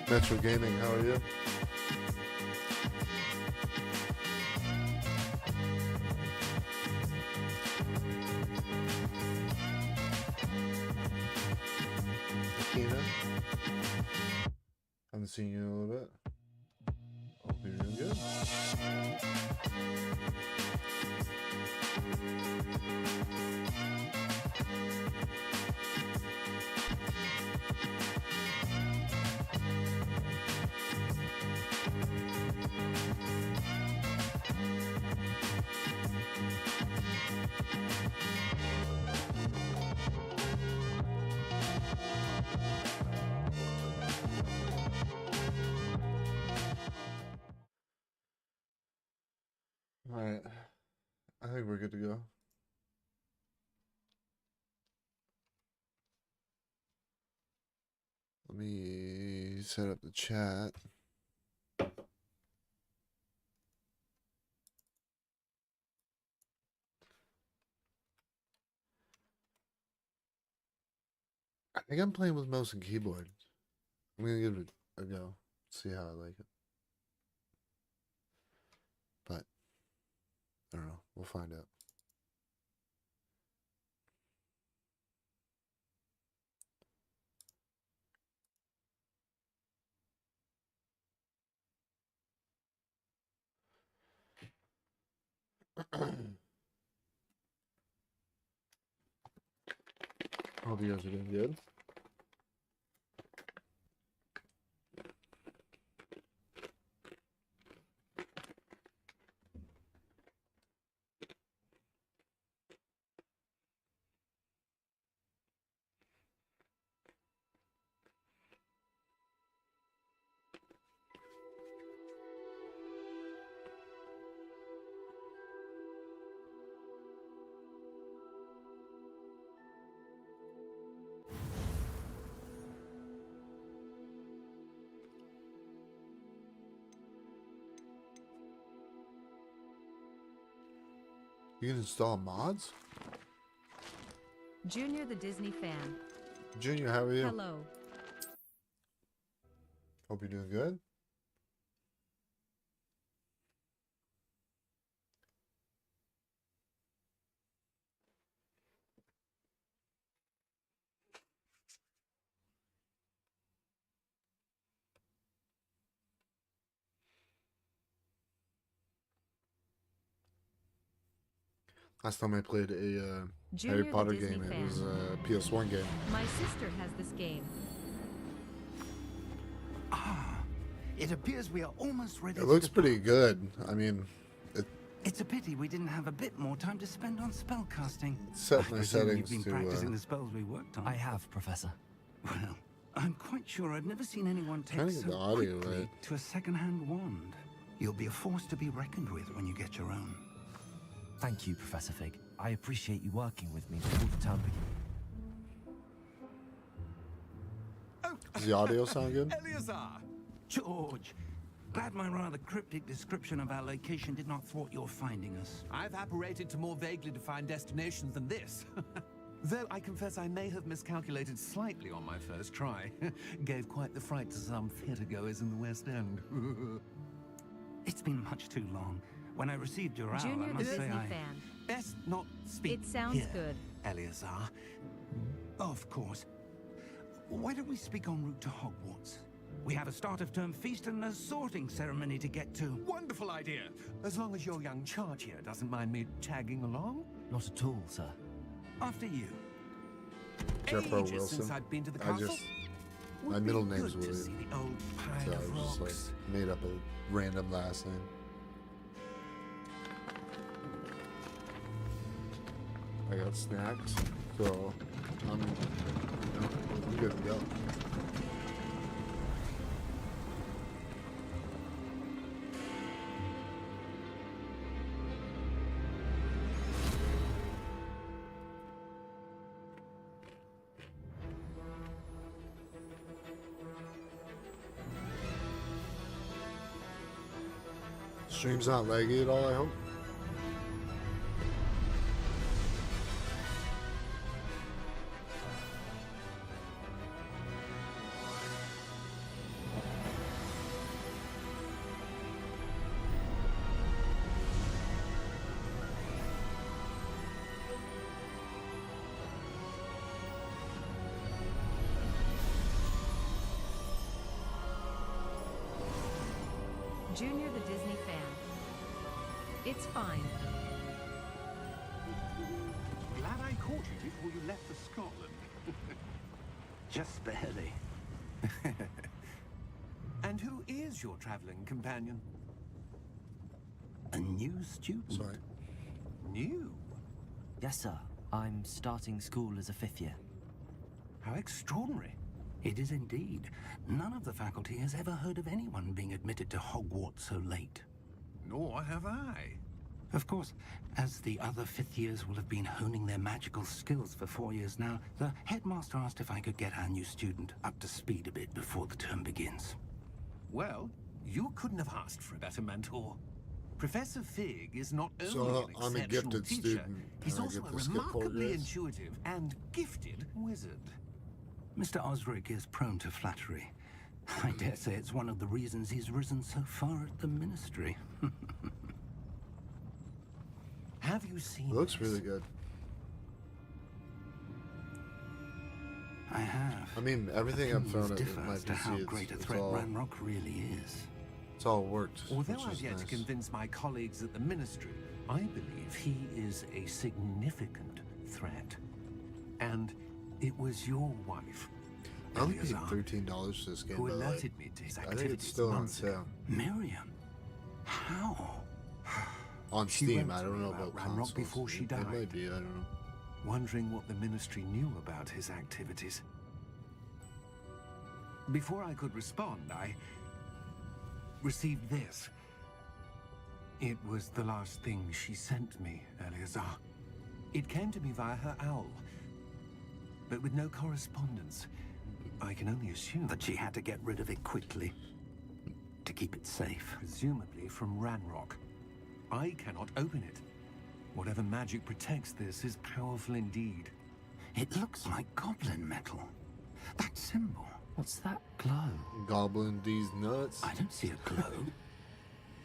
Metro Gaming, how are you? Akina, haven't seen you in a little bit. Hope you're doing good. All right, I think we're good to go. Let me set up the chat. I think I'm playing with mouse and keyboard. I'm gonna give it a go, see how I like it. But I don't know. We'll find out. Hope you guys are doing good. You can install mods? Junior the Disney fan. Junior, how are you? Hello. Hope you're doing good. Last time I played a Harry Potter game, it was a PS1 game. My sister has this game. Ah, it appears we are almost ready. It looks pretty good. I mean, it's a pity we didn't have a bit more time to spend on spell casting. Set my settings you've been to practicing the spells we worked on. I have, Professor. Well, I'm quite sure I've never seen anyone take trying to get so the audio quickly right. to a second-hand wand. You'll be a force to be reckoned with when you get your own. Thank you, Professor Fig. I appreciate you working with me before the term begins. Does the audio sound good? Eleazar! George, glad my rather cryptic description of our location did not thwart your finding us. I've apparated to more vaguely defined destinations than this. Though I confess I may have miscalculated slightly on my first try. Gave quite the fright to some theatre-goers in the West End. It's been much too long. When I received your owl, Junior I the must say Disney I... fan. Best not speak It sounds here, good. Eleazar. Of course. Why don't we speak en route to Hogwarts? We have a start-of-term feast and a sorting ceremony to get to. Wonderful idea! As long as your young charge here doesn't mind me tagging along. Not at all, sir. After you. Jeffro Ages Wilson. since I'd been to the I castle. just, Would my be middle good name's to William. see the old pile So I of was just rocks. like made up a random last name. I got snacks, so I'm good to go. Stream's not laggy at all, I hope. Junior the Disney fan. It's fine. Glad I caught you before you left for Scotland. Just barely. And who is your traveling companion? A new student. Sorry. New? Yes, sir. I'm starting school as a 5th year. How extraordinary. It is indeed. None of the faculty has ever heard of anyone being admitted to Hogwarts so late. Nor have I. Of course, as the other 5th years will have been honing their magical skills for 4 years now, the headmaster asked if I could get our new student up to speed a bit before the term begins. Well, you couldn't have asked for a better mentor. Professor Fig is not only So, an I'm a exceptional gifted teacher, student, he's and I also get a to skip 4 remarkably years? intuitive and gifted wizard. Mr. Osric is prone to flattery. I dare say it's one of the reasons he's risen so far at the ministry. Have you seen It looks this? really good. I have. I mean, everything I've thrown Opinions at differ my as to how PC, great a it's threat all, Ranrock really is. it's all worked, Although which I've is yet to nice. convince my colleagues at the ministry, I believe he is a significant threat. And it was your wife, I only paid Eleazar, $13 for this game, who by the way. alerted me to his I think it's activities still on months ago. sale. Miriam? How? On She Steam, wrote I to don't me know about about Ranrock consoles. before she It died. might be, I don't know. Wondering what the ministry knew about his activities. Before I could respond, I received this. It was the last thing she sent me, Eleazar. It came to me via her owl, but with no correspondence. I can only assume That she had to get rid of it quickly. To keep it safe. presumably from Ranrock. I cannot open it. Whatever magic protects this is powerful indeed. It looks like goblin metal. That symbol. What's that glow? Goblin these nuts. I don't see a glow.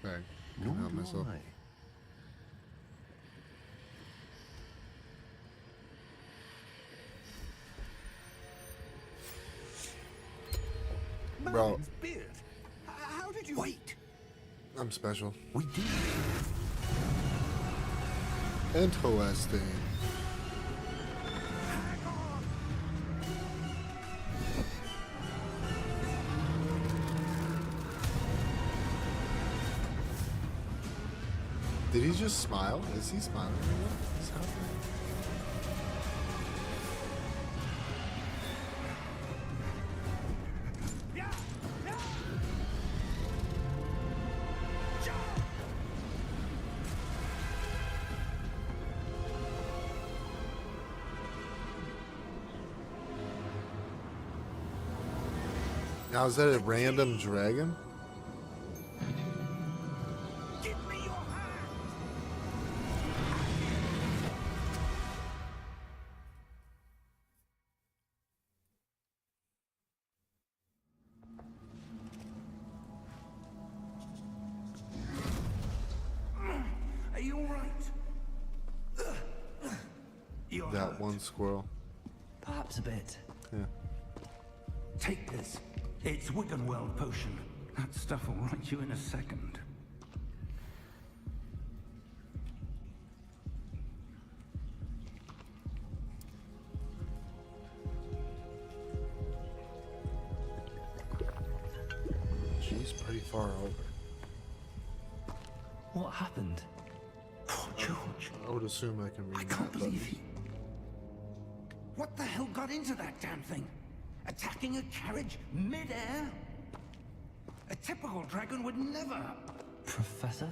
Sorry, Nor can't help do myself. I. Bro. Merlin's beard. How did you... Wait! I'm special. We did. Interesting. Did he just smile? Is he smiling? What's happening? Now is that a random dragon? Give me your hand! Are you all right? You're That hurt. one squirrel. Perhaps a bit. Yeah. Take this. It's Wiggenweld potion. That stuff will right you in a second. She's pretty far over. What happened? Poor George. I would assume I can I read can't that believe button. he... What the hell got into that damn thing? Attacking a carriage mid-air? A typical dragon would never... Professor?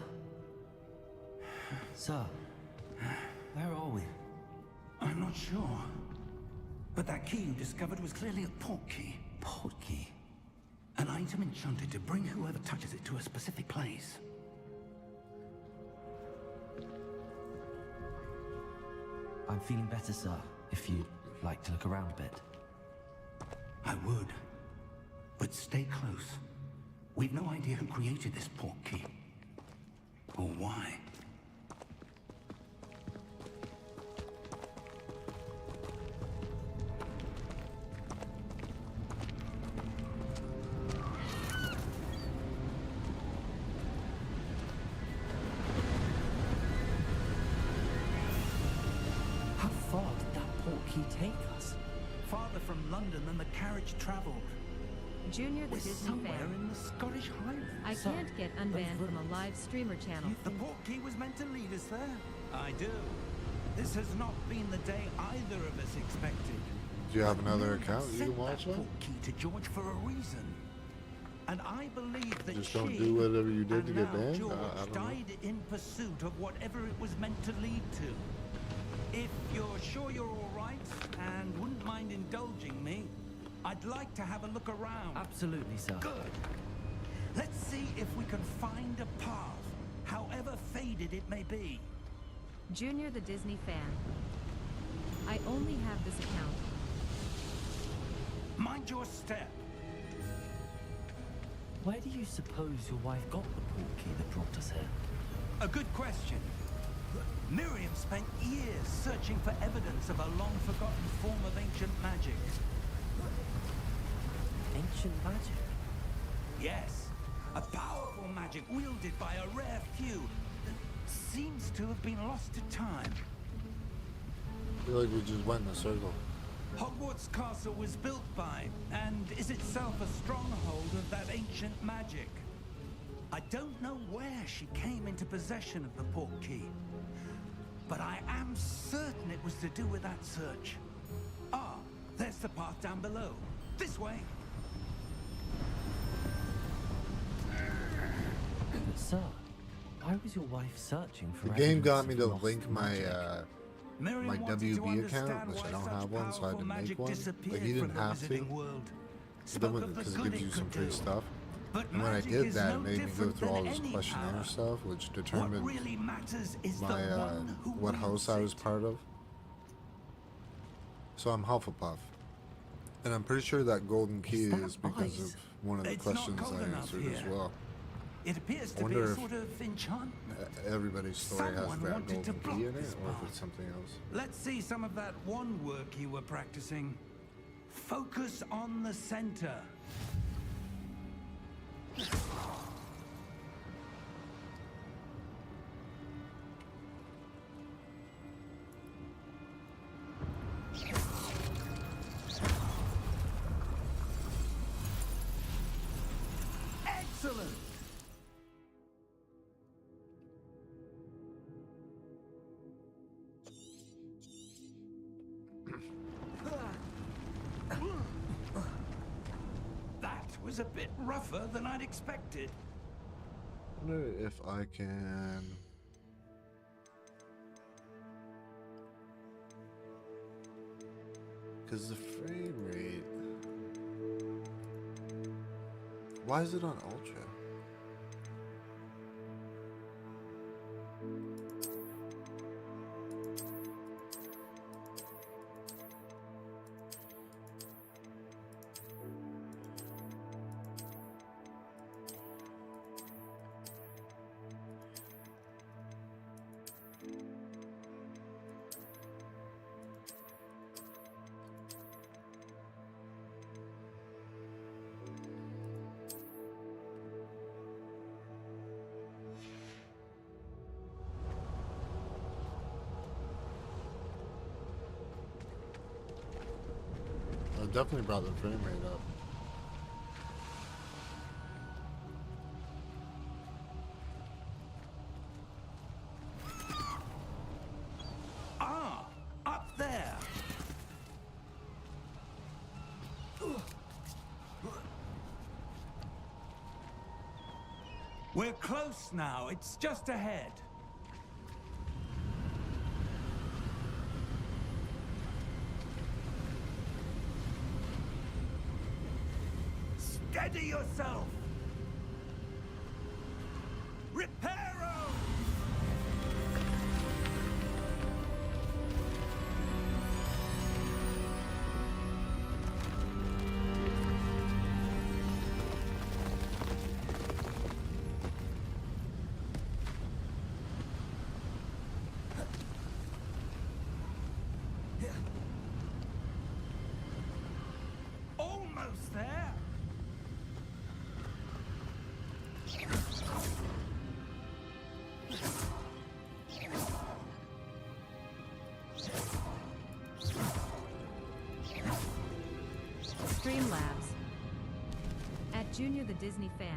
Sir, where are we? I'm not sure. But that key you discovered was clearly a port key. Port key. An item enchanted to bring whoever touches it to a specific place. I'm feeling better, sir. If you'd like to look around a bit. I would. But stay close. We've no idea who created this port key. Or why. How far did that port key take us? Farther from London than the carriage traveled. Junior the We're Disney somewhere fan. in the Scottish Highlands. I Sir, can't get unbanned from a live streamer channel. The port key was meant to lead us there. I do. This has not been the day either of us expected. Do you have another Miriam account you sent can watch that on? port key to George for a reason. And I believe that Just don't she do whatever you did and to get now banned? George I don't know. died in pursuit of whatever it was meant to lead to. If you're sure you're all right and wouldn't mind indulging me, I'd like to have a look around. Absolutely, sir. Good. Let's see if we can find a path, however faded it may be. Junior the Disney fan. I only have this account. Mind your step. Where do you suppose your wife got the port key that brought us here? A good question. Miriam spent years searching for evidence of a long-forgotten form of ancient magic. Ancient magic? Yes, a powerful magic wielded by a rare few that seems to have been lost to time. I feel like we just went in a circle. Hogwarts Castle was built by, and is itself a stronghold of that ancient magic. I don't know where she came into possession of the port key, but I am certain it was to do with that search. Ah, there's the path down below. This way. But sir, why was your wife searching for The game got evidence me of to lost link my magic? Miriam my wanted to WB understand account, which why I don't such have one, so I had powerful to make magic one. disappeared Like, you didn't from the have to. Wizarding world. But Spoke then of the because it good gives you some free could do. stuff. But And when I magic did is that, no it made me go different through all than this any questionnaire power. stuff, which What determined really matters is my the one who what house wields I was it. part of. So I'm Hufflepuff, and I'm pretty sure that golden key Is that is because ice? of one of the It's not questions cold I enough answered as here. well. It appears to be wonder a if- sort of enchantment. Everybody's story has Someone that wanted to golden block key in it, this or if path. it's something else. Let's see some of that one work you were practicing. Focus on the center. Excellent! That was a bit rougher than I'd expected. I wonder if I can. Because the frame rate. Why is it on Ultra? It definitely brought the frame rate up. Ah, up there. We're close now. It's just ahead. Steady yourself! Reparo! Almost there! Streamlabs. At Junior the Disney Fan,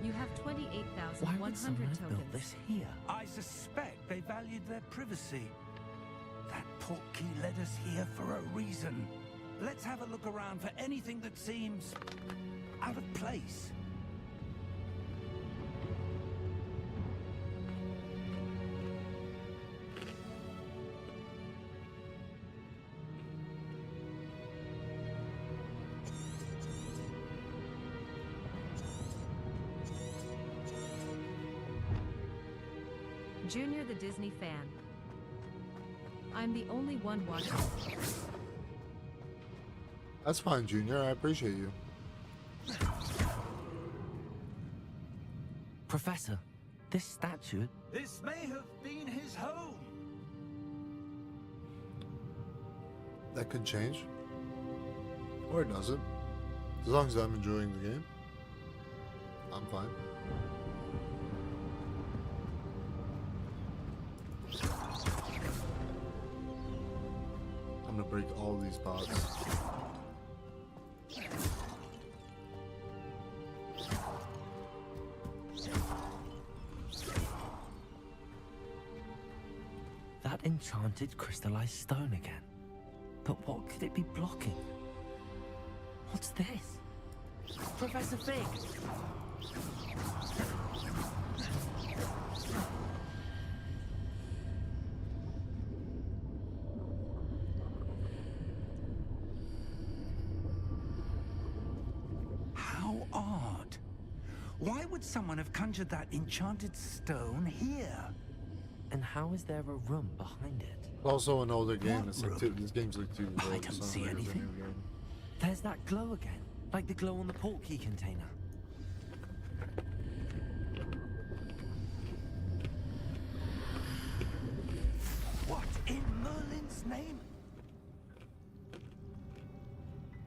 you have Why would someone 28,100 have built tokens. this here? I suspect they valued their privacy. That portkey led us here for a reason. Let's have a look around for anything that seems out of place. Junior the Disney Fan. I'm the only one watching. That's fine, Junior. I appreciate you. Professor, this statue... This may have been his home. That could change. Or it doesn't. As long as I'm enjoying the game, I'm fine. I'm gonna break all these pots. That enchanted crystallized stone again. But what could it be blocking? What's this? Professor Fig! How odd. Why would someone have conjured that enchanted stone here? And how is there a room behind it? Also an older game. What It's like room? this game's like 2 years I old. don't It's not see like a anything. video game. There's that glow again, like the glow on the portkey container. What in Merlin's name?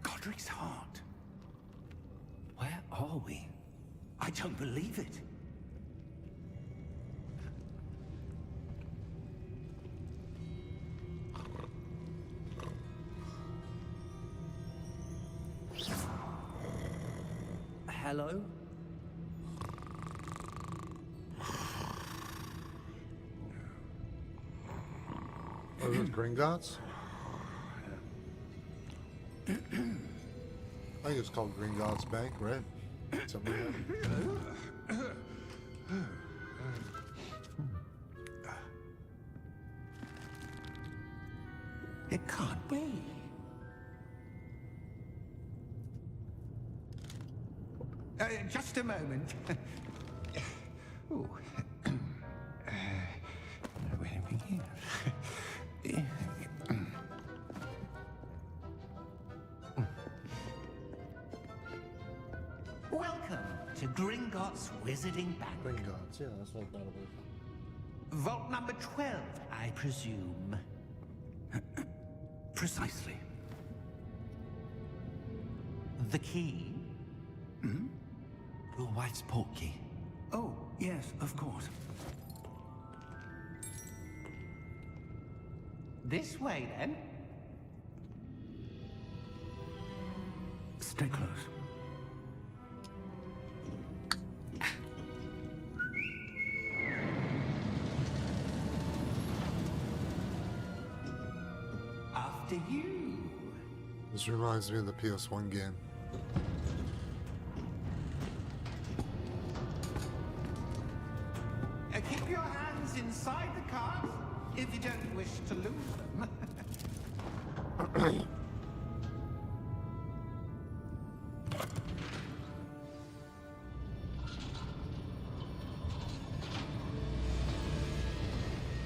Godric's heart. Where are we? I don't believe it. Hello? What are those Gringotts? I think it's called Gringotts Bank, right? Something like that. It can't be. Just a moment. Ooh. Where do we begin? Welcome to Gringotts Wizarding Bank. Gringotts, yeah, that's not bad about it. Vault number 12, I presume. Precisely. The key? Your wife's portkey. Oh, yes, of course. This way, then. Stay close. After you. This reminds me of the PS1 game. Keep your hands inside the cart if you don't wish to lose them.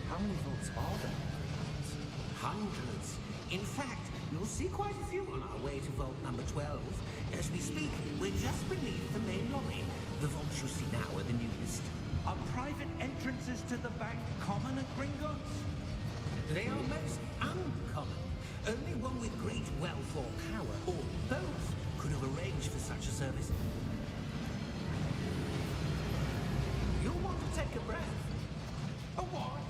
How many vaults are there? Hundreds. In fact, you'll see quite a few on our way to vault number 12. As we speak, we're just beneath the main lobby. The vaults you see now are the newest. Are private entrances to the bank common at Gringotts? They are most uncommon. Only one with great wealth or power, or both, could have arranged for such a service. You'll want to take a breath. A what?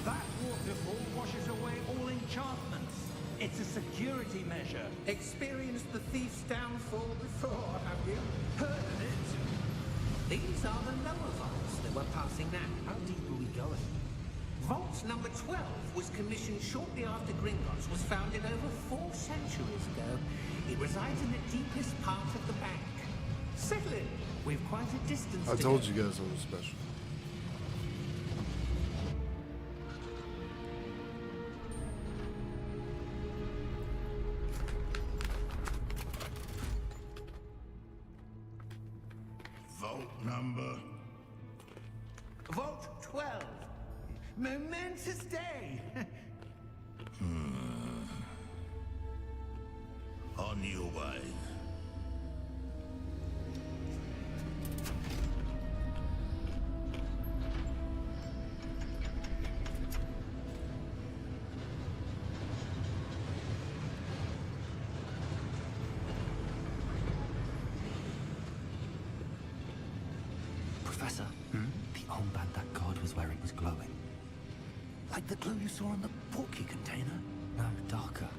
That waterfall washes away all enchantments. It's a security measure. Experienced the thief's downfall before, have you? Heard of it? These are the lower vaults that we're passing now. How deep are we going? Vault number 12 was commissioned shortly after Gringotts was founded over 4 centuries ago. It resides in the deepest part of the bank. Settle in. We've quite a distance I to told go. you guys I was special. Vault number. Vault 12. Momentous day. On your way. Professor, the armband that guard was wearing was glowing. Like the glue you saw on the portkey container? No, darker.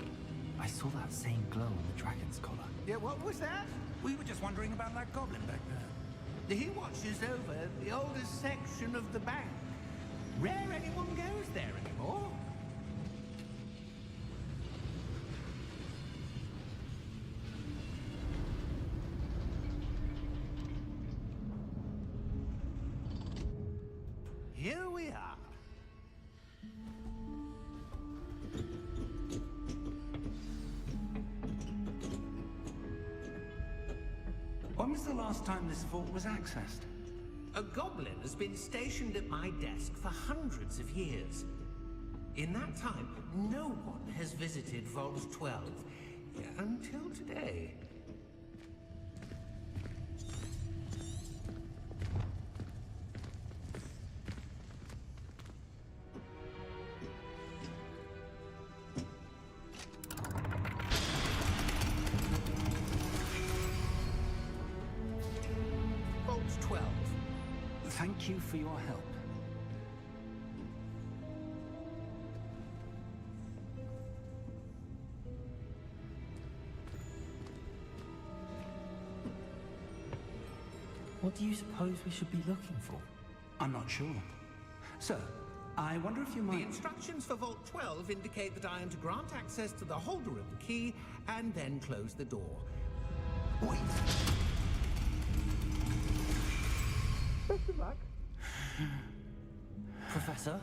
I saw that same glow on the dragon's collar. Yeah, what was that? We were just wondering about that goblin back there. He watches over the oldest section of the bank. Rare anyone goes there anymore. Here we are. When was the last time this vault was accessed? A goblin has been stationed at my desk for hundreds of years. In that time, no one has visited Vault 12 until today. Vault 12. Thank you for your help. What do you suppose we should be looking for? I'm not sure. Sir, I wonder if you The might... instructions for Vault 12 indicate that I am to grant access to the holder of the key and then close the door. Wait. Best of luck. Professor?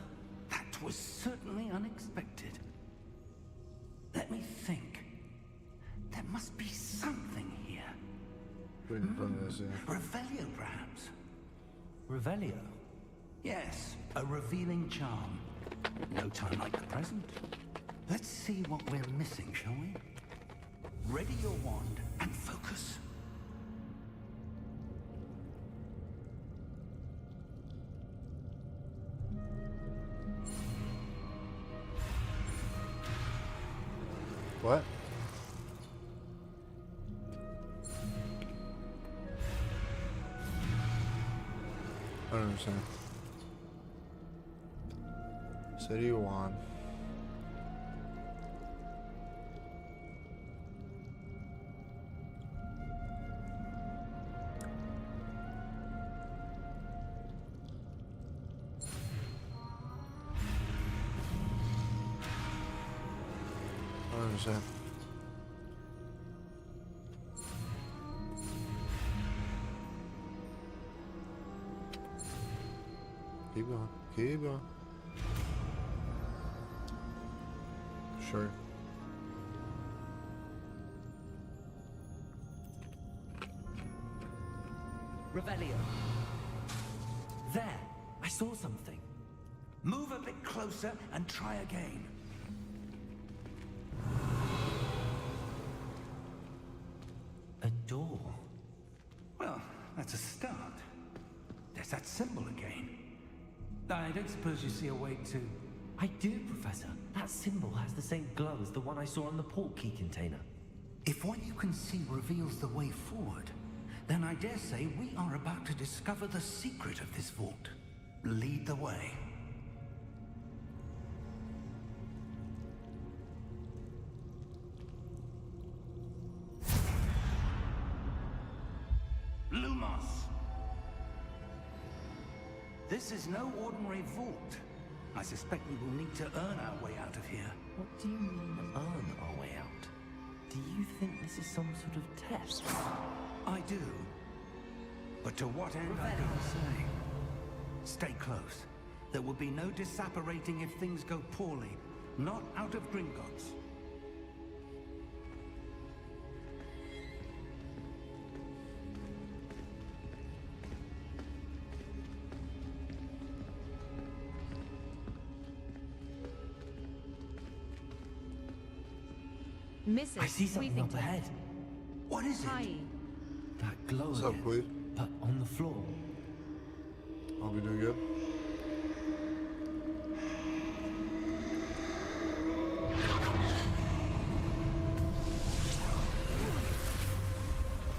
That was certainly unexpected. Let me think. There must be something here. Right in front of us, yeah. Revelio, perhaps? Revelio? Yes, a revealing charm. No time like the present. Let's see what we're missing, shall we? Ready your wand and focus. What? I don't understand. City one. I don't understand. Keep going. Keep going. Sure. Revelio. There. I saw something. Move a bit closer and try again. A door. Well, that's a start. There's that symbol again. I don't suppose you see a way to... I do, Professor. That symbol has the same glow as the one I saw on the port key container. If what you can see reveals the way forward, then I dare say we are about to discover the secret of this vault. Lead the way. Lumos! This is no ordinary vault. I suspect we will need to earn our way out of here. What do you mean, earn our way out? Do you think this is some sort of test? I do. But to what end, I don't say. Stay close. There will be no disapparating if things go poorly. Not out of Gringotts. Mrs. I see something up Weavington. ahead. What is it? Hi. That glow What's up, again, Queen? but on the floor. Hope you're doing good.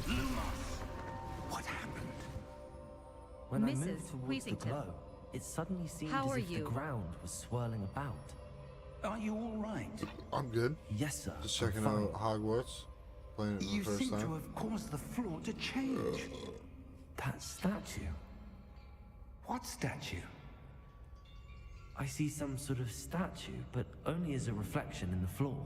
Lumos! What happened? When I Mrs. moved towards the Weavington. glow, it suddenly seemed How as are if the you? ground was swirling about. Are you all right? I'm good. Yes, sir. Just I'm checking fine. out Hogwarts. Playing it for You the first seem to time. have caused the floor to change. That statue. What statue? I see some sort of statue, but only as a reflection in the floor.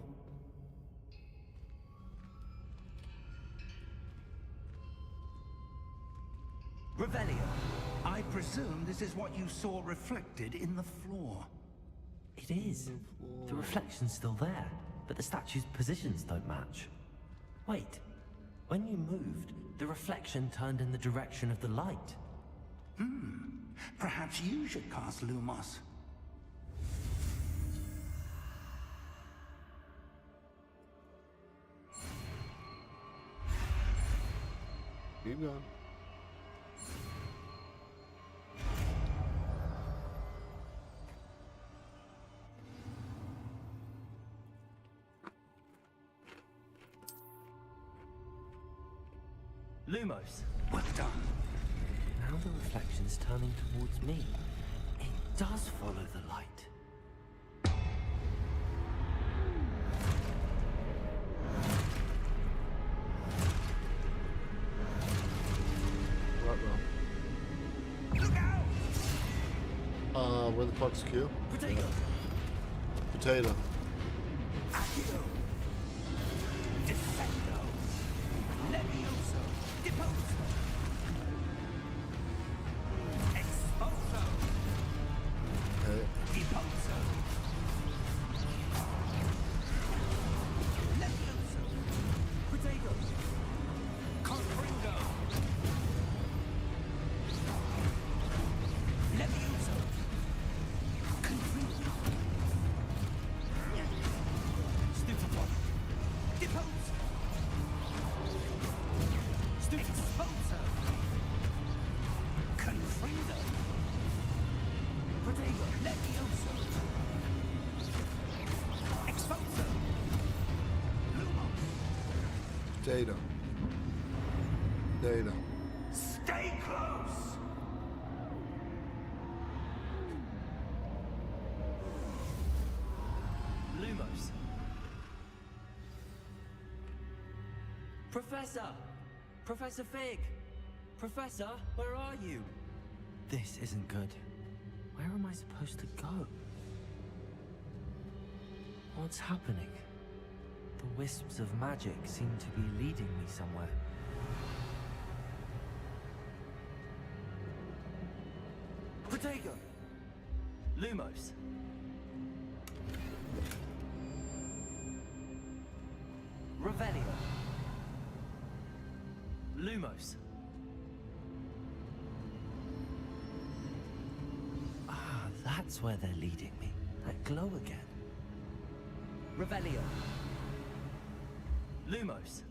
Revelio. I presume this is what you saw reflected in the floor. It is. The reflection's still there, but the statue's positions don't match. Wait. When you moved, the reflection turned in the direction of the light. Perhaps you should cast Lumos. Keep going. Lumos. Well done. Now the reflection's turning towards me. It does follow the light. What, bro? Look out! Where the fuck's Q? Potato! Potato. Accio! Defendo! Levioso! Deposo! Expulso! Okay. Deposo! Levioso! Data. Data. Stay close! Lumos. Professor! Professor Fig! Professor, where are you? This isn't good. Where am I supposed to go? What's happening? The wisps of magic seem to be leading me somewhere. Protego! Lumos. Revelio. Lumos. Ah, that's where they're leading me. That glow again. Revelio. Lumos.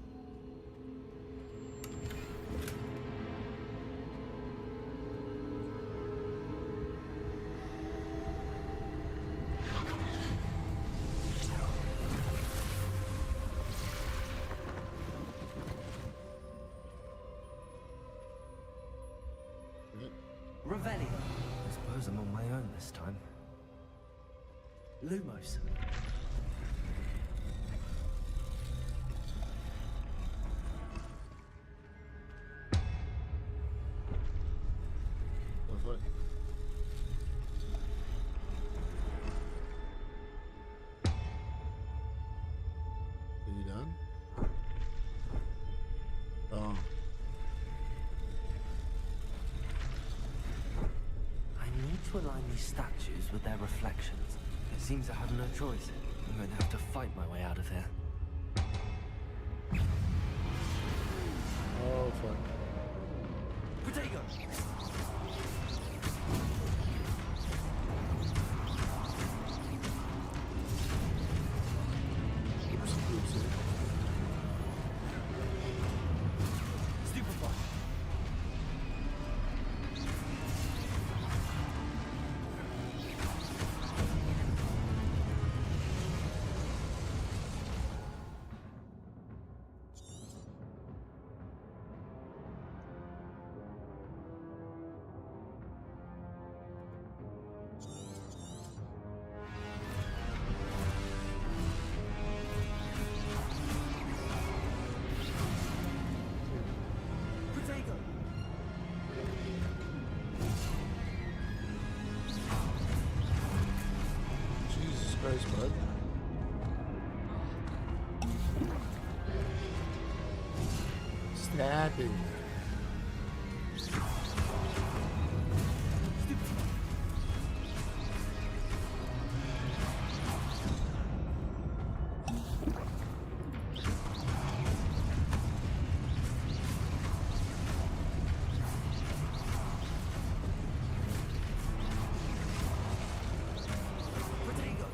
Revelio. I suppose I'm on my own this time. Lumos. What? Are you done? Oh. I need to align these statues with their reflections. It seems I have no choice. I'm going to have to fight my way out of here. Oh, fuck. Protego! Stupefy! Protego! Jesus Christ, bud. Snapping. Protego!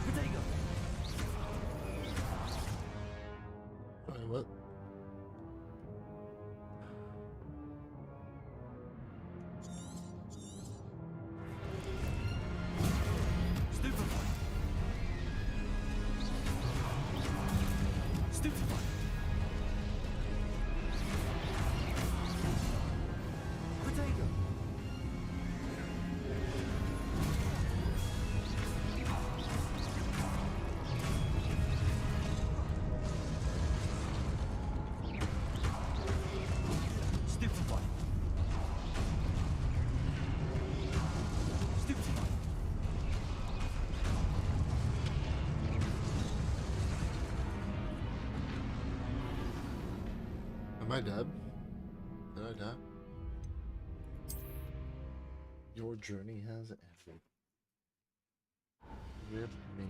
Protego! Wait, what? Stupefy! Stupefy! Protego! Stupefy! Stupefy! Am I dead? Did I die? Your journey has ended. Rip me.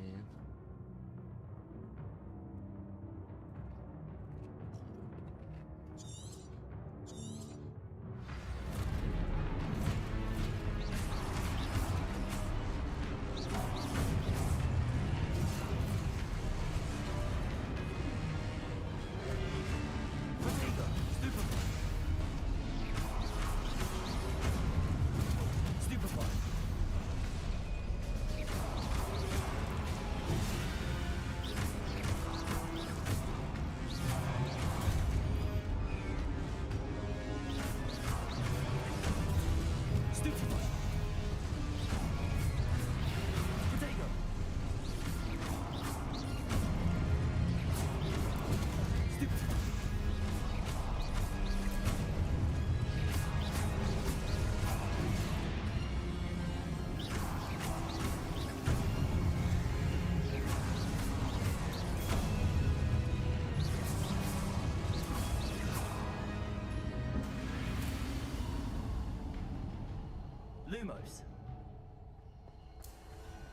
Lumos.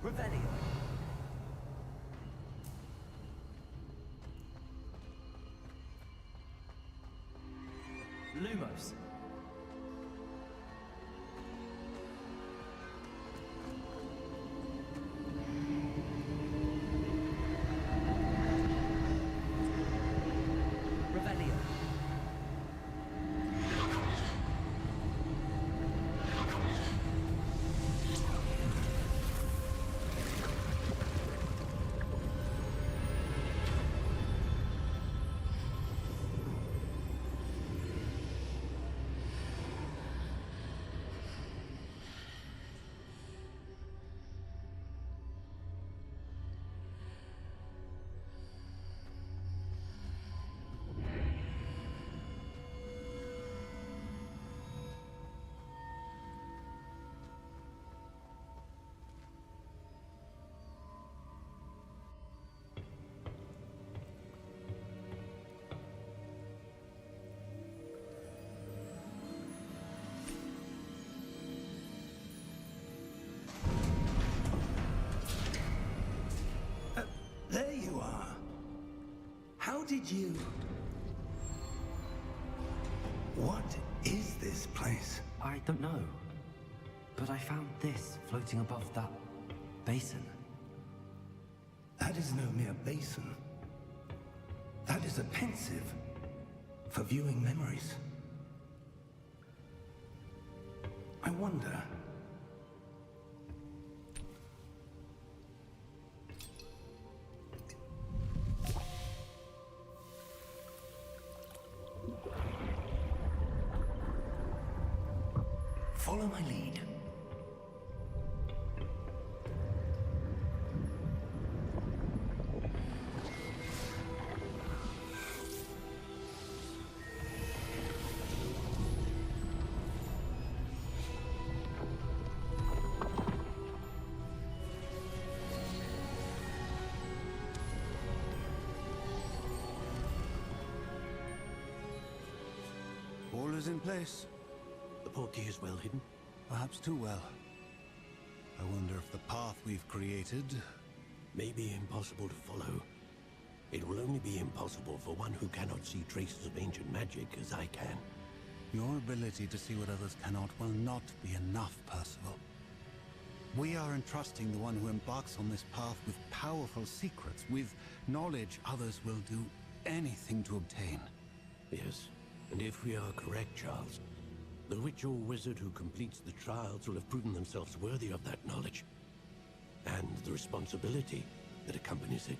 Revelio. Lumos. Revelio. There you are. How did you... What is this place? I don't know. But I found this floating above that basin. That is no mere basin. That is a pensive for viewing memories. I wonder... Follow my lead. All is in place. The portkey is well hidden. Perhaps too well. I wonder if the path we've created... May be impossible to follow. It will only be impossible for one who cannot see traces of ancient magic as I can. Your ability to see what others cannot will not be enough, Percival. We are entrusting the one who embarks on this path with powerful secrets, with knowledge others will do anything to obtain. Yes, and if we are correct, Charles, the witch or wizard who completes the trials will have proven themselves worthy of that knowledge, and the responsibility that accompanies it.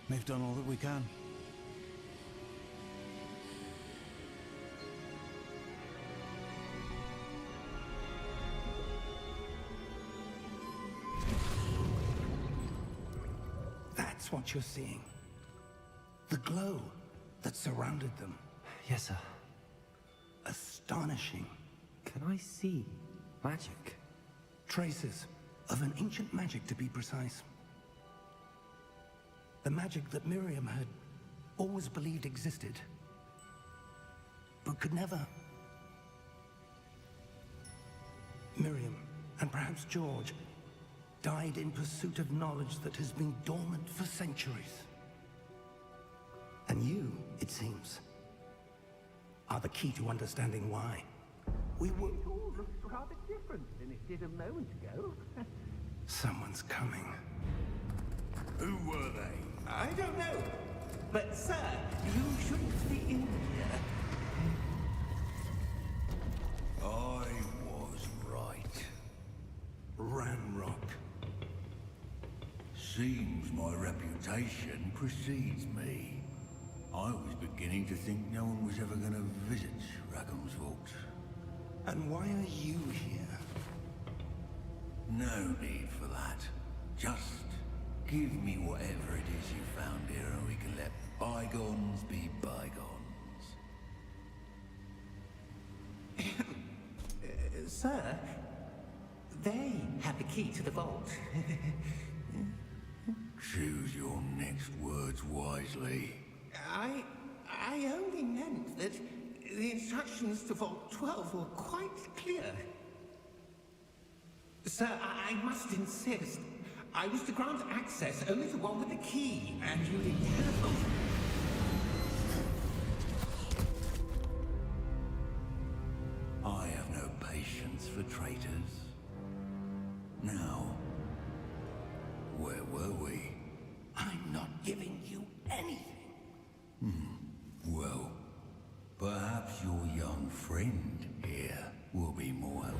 We've done all that we can. That's what you're seeing. The glow that surrounded them. Yes, sir. Astonishing. Can I see magic? Traces of an ancient magic, to be precise. The magic that Miriam had always believed existed, but could never. Miriam, and perhaps George, died in pursuit of knowledge that has been dormant for centuries. And you, it seems, are the key to understanding why. We were... It all looks rather different than it did a moment ago. Someone's coming. Who were they? I don't know. But, sir, you shouldn't be in here. I was right. Ranrock. Seems my reputation precedes me. I was beginning to think no one was ever going to visit Rackham's vault. And why are you here? No need for that. Just give me whatever it is you found here and we can let bygones be bygones. Sir, they have the key to the vault. Choose your next words wisely. I only meant that the instructions to Vault 12 were quite clear. Sir, I must insist. I was to grant access only to one with the key, and you didn't have them. I have no patience for traitors. Now, where were we? I'm not giving you anything. Well, perhaps your young friend here will be more helpful.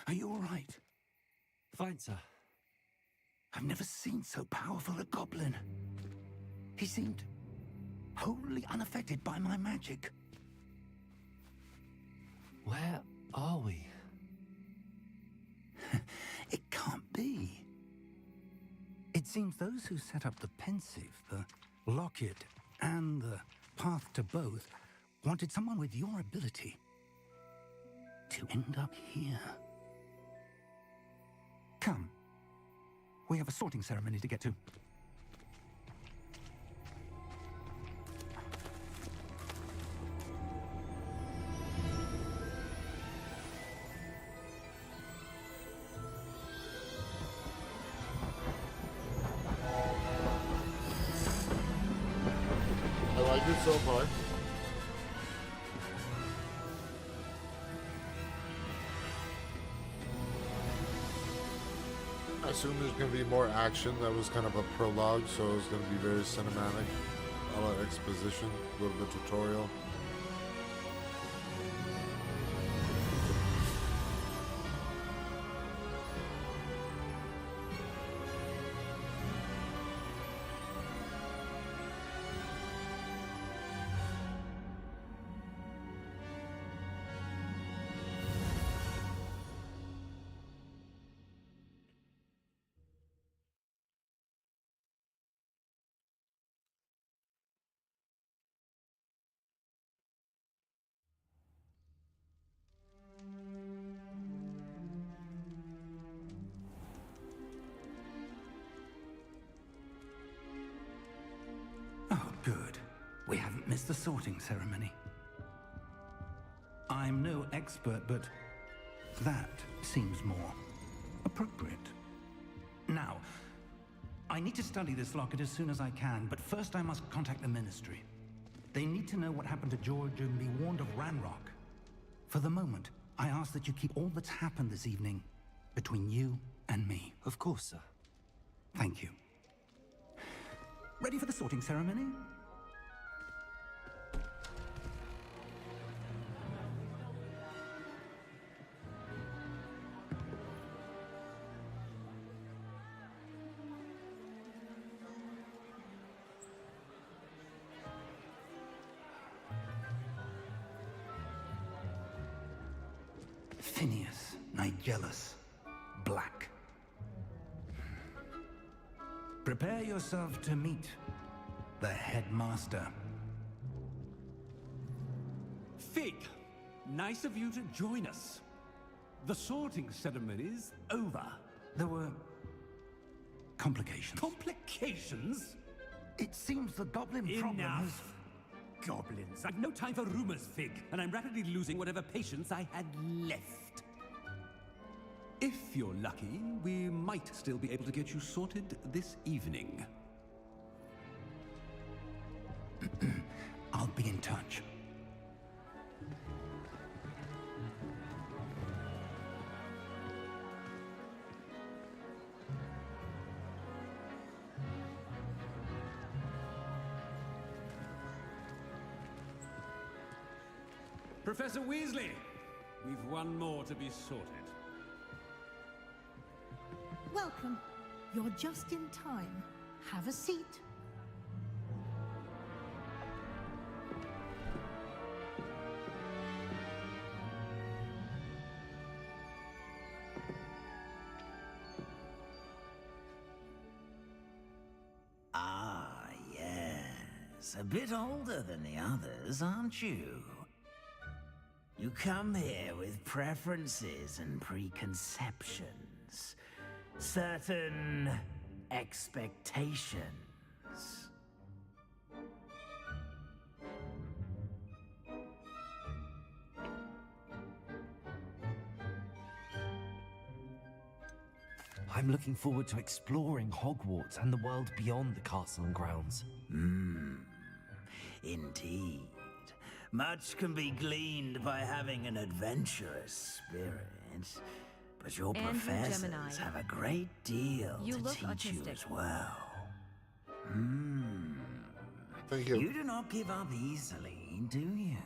Are you all right? Fine, sir. I've never seen so powerful a goblin. He seemed wholly unaffected by my magic. Where are we? It can't be. It seems those who set up the pensive, the locket, and the path to both wanted someone with your ability to end up here. Come. We have a sorting ceremony to get to. I like it so far. I assume there's going to be more action. That was kind of a prologue, so it's going to be very cinematic. A lot of exposition, a little bit tutorial. Oh, good. We haven't missed the sorting ceremony. I'm no expert, but that seems more appropriate. Now, I need to study this locket as soon as I can, but first I must contact the Ministry. They need to know what happened to George and be warned of Ranrock. For the moment, I ask that you keep all that's happened this evening between you and me. Of course, sir. Thank you. Ready for the sorting ceremony? Phineas, Nigellus, Black. Prepare yourself to meet the headmaster. Fig, nice of you to join us. The sorting ceremony's over. There were complications. Complications? It seems the goblin problem Enough. is... Goblins. I've no time for rumors, Fig, and I'm rapidly losing whatever patience I had left. If you're lucky, we might still be able to get you sorted this evening. I'll be in touch. Professor Weasley, we've one more to be sorted. Welcome. You're just in time. Have a seat. Ah, yes. A bit older than the others, aren't you? You come here with preferences and preconceptions. Certain expectations. I'm looking forward to exploring Hogwarts and the world beyond the castle and grounds. Indeed. Much can be gleaned by having an adventurous spirit, but your Andrew professors Gemini. have a great deal You to look teach you autistic. as well. Thank you. You do not give up easily, do you?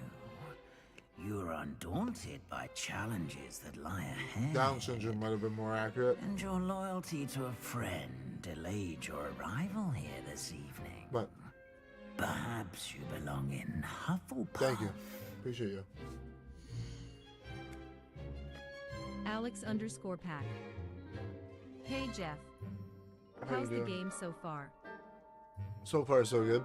You are undaunted by challenges that lie ahead. Down syndrome might have been more accurate. And your loyalty to a friend delayed your arrival here this evening. But Perhaps you belong in Hufflepuff. thank you. Appreciate you. Alex_Pack. Hey Jeff. How How's you the doing? game so far? So far, so good.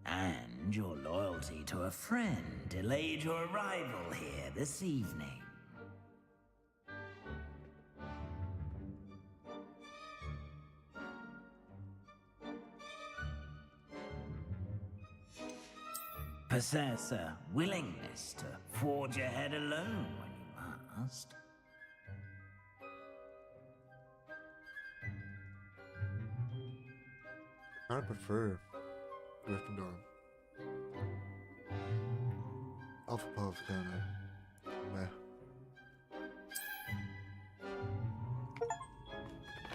And your loyalty to a friend delayed your arrival here this evening. Possess a willingness to forge ahead alone when you must. I prefer Gryffindor. Hufflepuff kind of meh.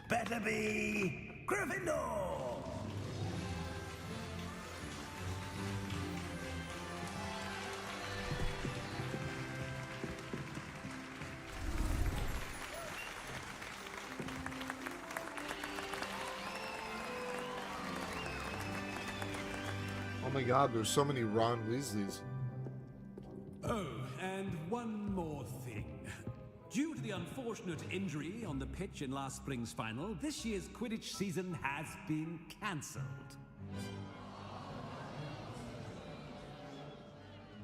Better be Gryffindor! Oh my god, there's so many Ron Weasleys. Oh, and one more thing. Due to the unfortunate injury on the pitch in last spring's final, this year's Quidditch season has been cancelled.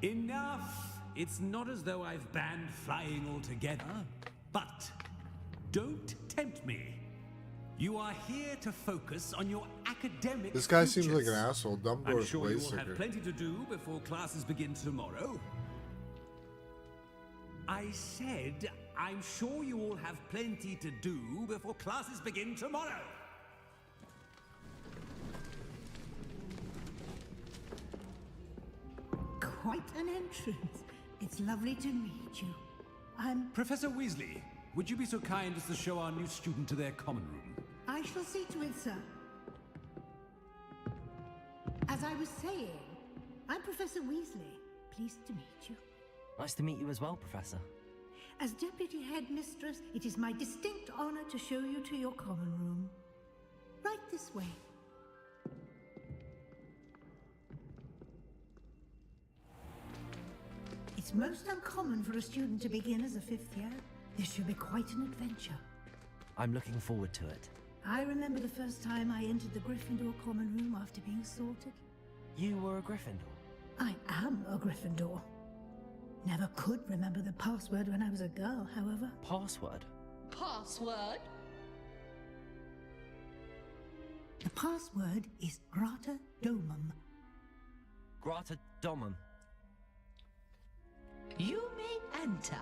Enough! It's not as though I've banned flying altogether, but don't tempt me. You are here to focus on your academic This guy seems like futures. an asshole. I'm Dumbledore's sure way you will sicker. have plenty to do before classes begin tomorrow. I said, I'm sure you all have plenty to do before classes begin tomorrow. Quite an entrance. It's lovely to meet you. Professor Weasley, would you be so kind as to show our new student to their common room? I shall see to it, sir. As I was saying, I'm Professor Weasley. Pleased to meet you. Nice to meet you as well, Professor. As Deputy Headmistress, it is my distinct honor to show you to your common room. Right this way. It's most uncommon for a student to begin as a fifth year. This should be quite an adventure. I'm looking forward to it. I remember the first time I entered the Gryffindor common room after being sorted. You were a Gryffindor? I am a Gryffindor. Never could remember the password when I was a girl, however. Password? Password? The password is Grata Domum. Grata Domum. You may enter.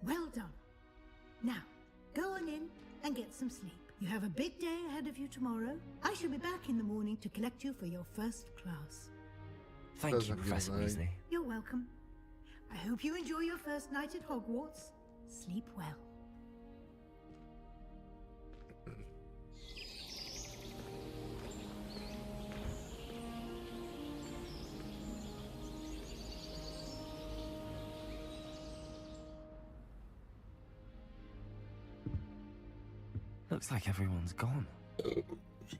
Well done. Now, go on in and get some sleep. You have a big day ahead of you tomorrow. I shall be back in the morning to collect you for your first class. Thank you, Professor Weasley. You're welcome. I hope you enjoy your first night at Hogwarts. Sleep well. Looks like everyone's gone.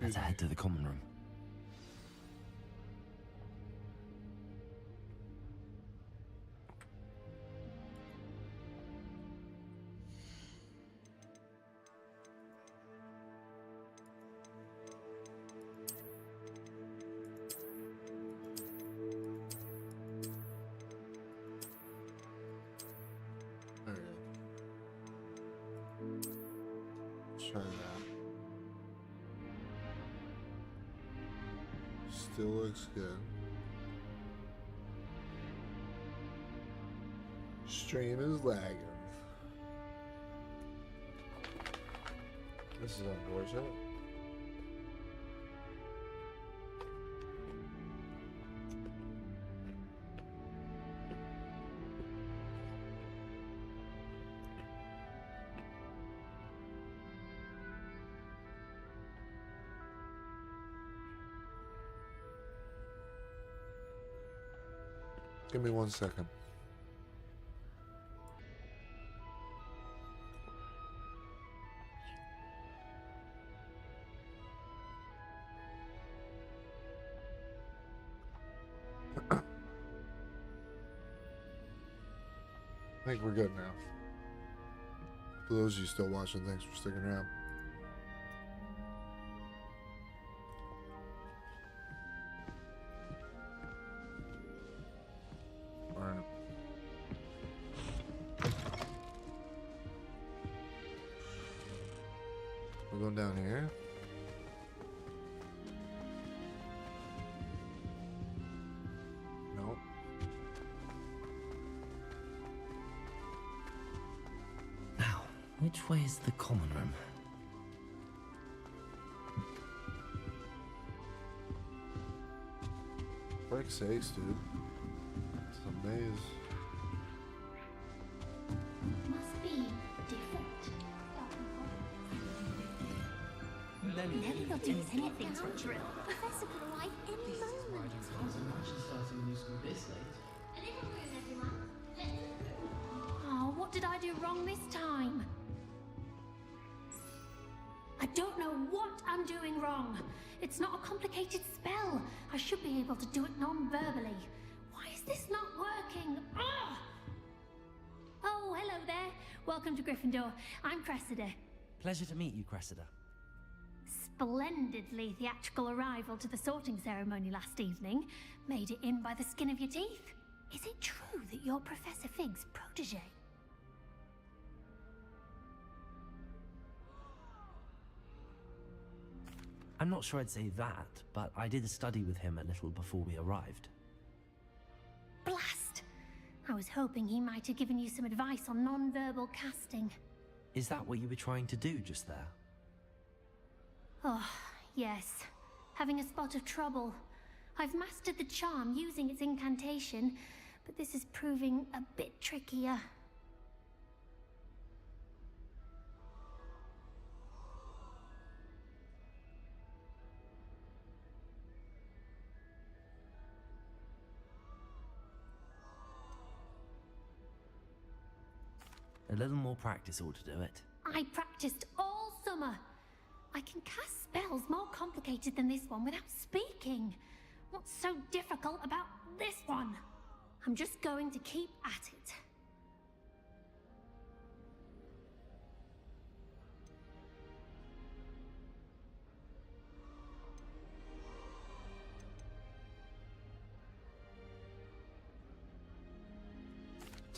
Let's head to the common room. Try that. Still looks good. Stream is lagging. This is unfortunate. Give me 1 second. I think we're good now. For those of you still watching, thanks for sticking around. Alright. We're going down here. Nope. Now, which way is the common room? Frick's sakes, dude. It's a maze. Must be different. Never got to use anything to a drill. Professor could arrive any moment. Oh, what did I do wrong this time? I don't know what I'm doing wrong. It's not a complicated spell. I should be able to do it non-verbally. Why is this not working? Ah! Oh, hello there. Welcome to Gryffindor. I'm Cressida. Pleasure to meet you, Cressida. Splendidly theatrical arrival to the sorting ceremony last evening. Made it in by the skin of your teeth. Is it true that you're Professor Fig's protege? I'm not sure I'd say that, but I did study with him a little before we arrived. Blast! I was hoping he might have given you some advice on non-verbal casting. Is that what you were trying to do just there? Oh, yes. Having a spot of trouble. I've mastered the charm using its incantation, but this is proving a bit trickier. A little more practice ought to do it. I practiced all summer. I can cast spells more complicated than this one without speaking. What's so difficult about this one? I'm just going to keep at it.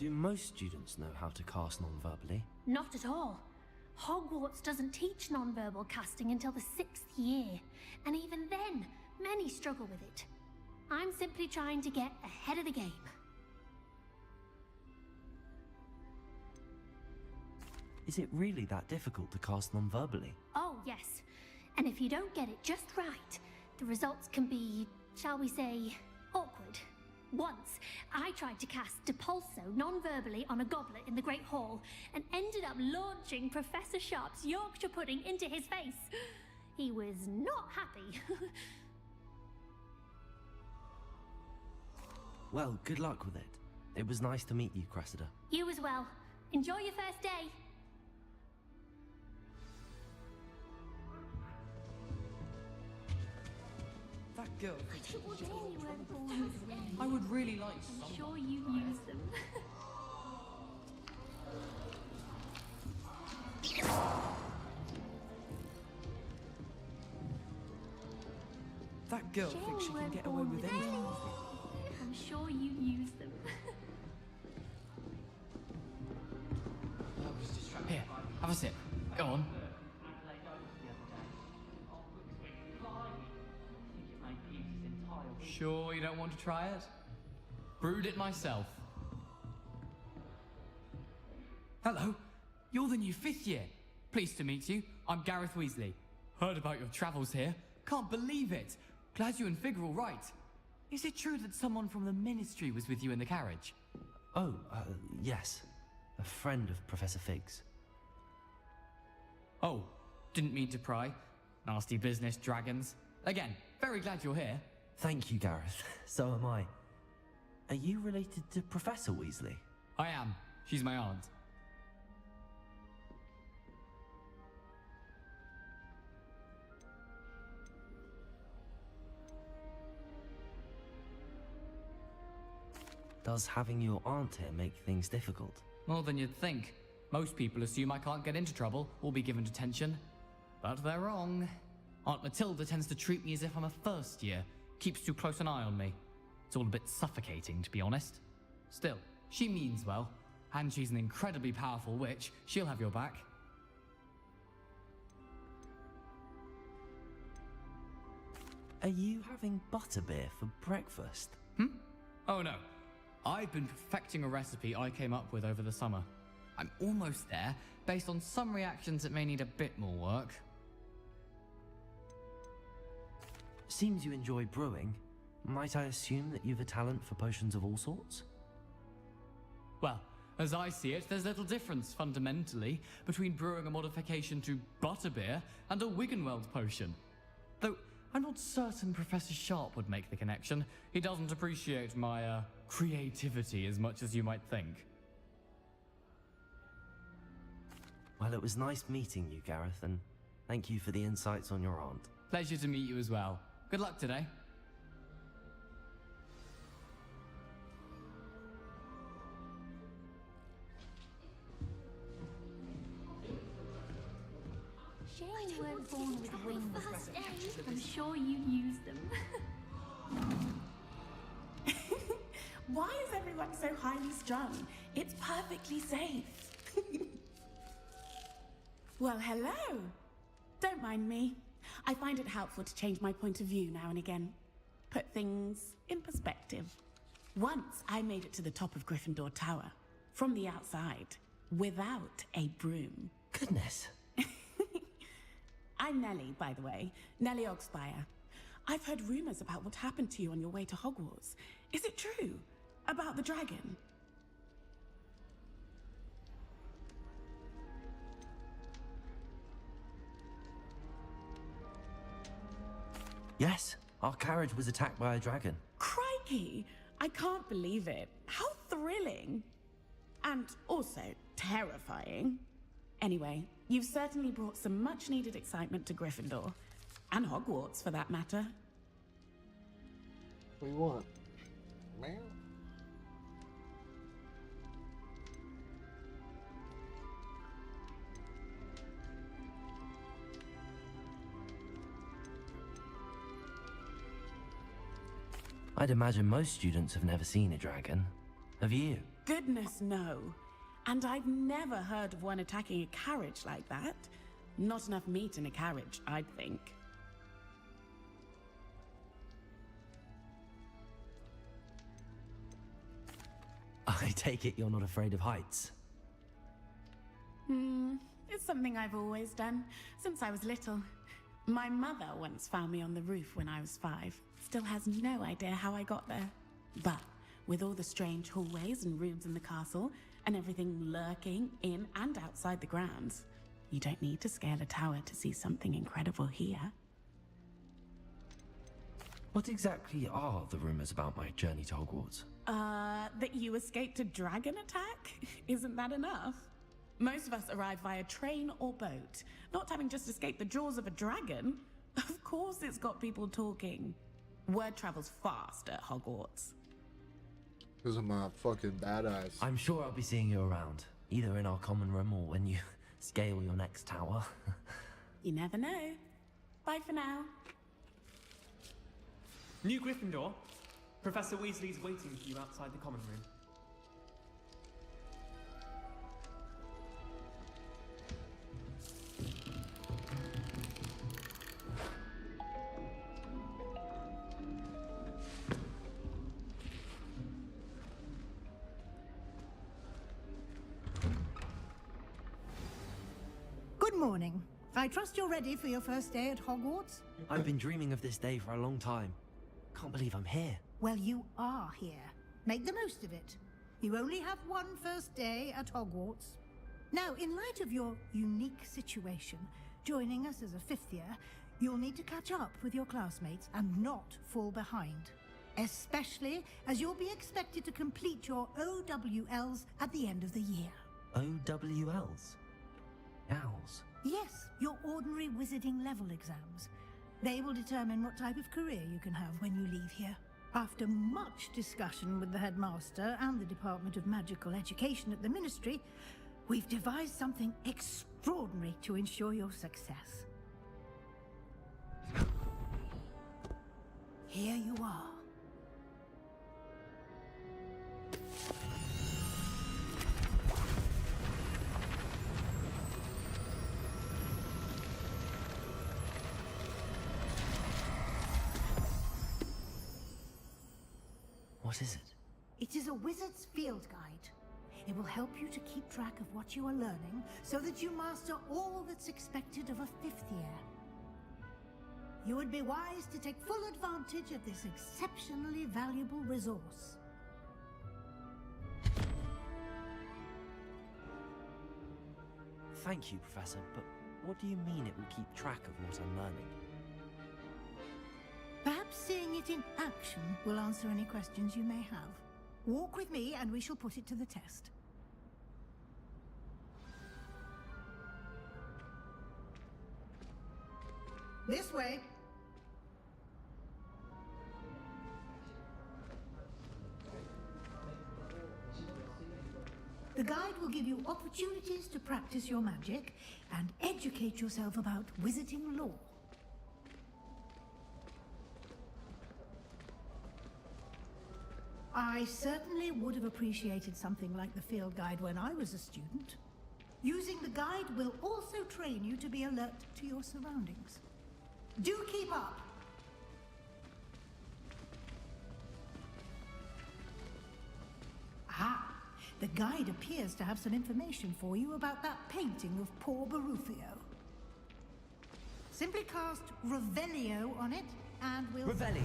Do most students know how to cast non-verbally? Not at all. Hogwarts doesn't teach nonverbal casting until the 6th year, and even then, many struggle with it. I'm simply trying to get ahead of the game. Is it really that difficult to cast non-verbally? Oh, yes. And if you don't get it just right, the results can be, shall we say, awkward. Once, I tried to cast Depulso non-verbally on a goblet in the Great Hall and ended up launching Professor Sharp's Yorkshire pudding into his face. He was not happy. Well, good luck with it. It was nice to meet you, Cressida. You as well. Enjoy your first day. That girl. I don't want any word balls. I would really like I'm some. sure you use them. That girl thinks she can get away with anything. I'm sure you use them. Here, have a sip. Go on. Sure you don't want to try it? Brewed it myself. Hello, you're the new 5th year. Pleased to meet you. I'm Gareth Weasley. Heard about your travels here. Can't believe it. Glad you and Fig are all right. Is it true that someone from the Ministry was with you in the carriage? Oh, yes. A friend of Professor Fig's. Oh, didn't mean to pry. Nasty business, dragons. Again, very glad you're here. Thank you, Gareth. So am I. Are you related to Professor Weasley? I am. She's my aunt. Does having your aunt here make things difficult? More than you'd think. Most people assume I can't get into trouble or be given detention. But they're wrong. Aunt Matilda tends to treat me as if I'm a first year. Keeps too close an eye on me. It's all a bit suffocating, to be honest. Still, she means well. And she's an incredibly powerful witch. She'll have your back. Are you having butterbeer for breakfast? Oh no. I've been perfecting a recipe I came up with over the summer. I'm almost there, based on some reactions that may need a bit more work. Seems you enjoy brewing. Might I assume that you've a talent for potions of all sorts? Well, as I see it, there's little difference, fundamentally, between brewing a modification to butterbeer and a Wiggenweld potion. Though, I'm not certain Professor Sharp would make the connection. He doesn't appreciate my, creativity as much as you might think. Well, it was nice meeting you, Gareth, and thank you for the insights on your aunt. Pleasure to meet you as well. Good luck today. Shame you weren't born with wings. I'm sure you use them. Why is everyone so highly strung? It's perfectly safe. Well, hello. Don't mind me. I find it helpful to change my point of view now and again. Put things in perspective. Once I made it to the top of Gryffindor Tower, from the outside, without a broom. Goodness. I'm Nellie, by the way. Nellie Ogspire. I've heard rumors about what happened to you on your way to Hogwarts. Is it true? About the dragon? Yes, our carriage was attacked by a dragon. Crikey! I can't believe it. How thrilling! And also terrifying. Anyway, you've certainly brought some much-needed excitement to Gryffindor. And Hogwarts, for that matter. What do you want? Meow? I'd imagine most students have never seen a dragon. Have you? Goodness, no. And I've never heard of one attacking a carriage like that. Not enough meat in a carriage, I'd think. I take it you're not afraid of heights. It's something I've always done, since I was little. My mother once found me on the roof when I was 5. Still has no idea how I got there. But with all the strange hallways and rooms in the castle, and everything lurking in and outside the grounds, you don't need to scale a tower to see something incredible here. What exactly are the rumors about my journey to Hogwarts? That you escaped a dragon attack? Isn't that enough? Most of us arrive via train or boat, not having just escaped the jaws of a dragon. Of course it's got people talking. Word travels fast at Hogwarts. Because I'm a fucking badass. I'm sure I'll be seeing you around, either in our common room or when you scale your next tower. You never know. Bye for now. New Gryffindor. Professor Weasley's waiting for you outside the common room. Good morning. I trust you're ready for your first day at Hogwarts? I've been dreaming of this day for a long time. Can't believe I'm here. Well, you are here. Make the most of it. You only have one first day at Hogwarts. Now, in light of your unique situation, joining us as a 5th year, you'll need to catch up with your classmates and not fall behind. Especially as you'll be expected to complete your OWLs at the end of the year. OWLs? Owls? Yes, your ordinary wizarding level exams. They will determine what type of career you can have when you leave here. After much discussion with the headmaster and the Department of Magical Education at the Ministry, we've devised something extraordinary to ensure your success. Here you are. What is it? It is a wizard's field guide. It will help you to keep track of what you are learning so that you master all that's expected of a 5th year. You would be wise to take full advantage of this exceptionally valuable resource. Thank you, Professor, but what do you mean it will keep track of what I'm learning? Perhaps seeing it in action will answer any questions you may have. Walk with me and we shall put it to the test. This way. The guide will give you opportunities to practice your magic and educate yourself about wizarding lore. I certainly would have appreciated something like the field guide when I was a student. Using the guide will also train you to be alert to your surroundings. Do keep up! Ah, the guide appears to have some information for you about that painting of poor Barufio. Simply cast Revelio on it, and we'll... Revelio!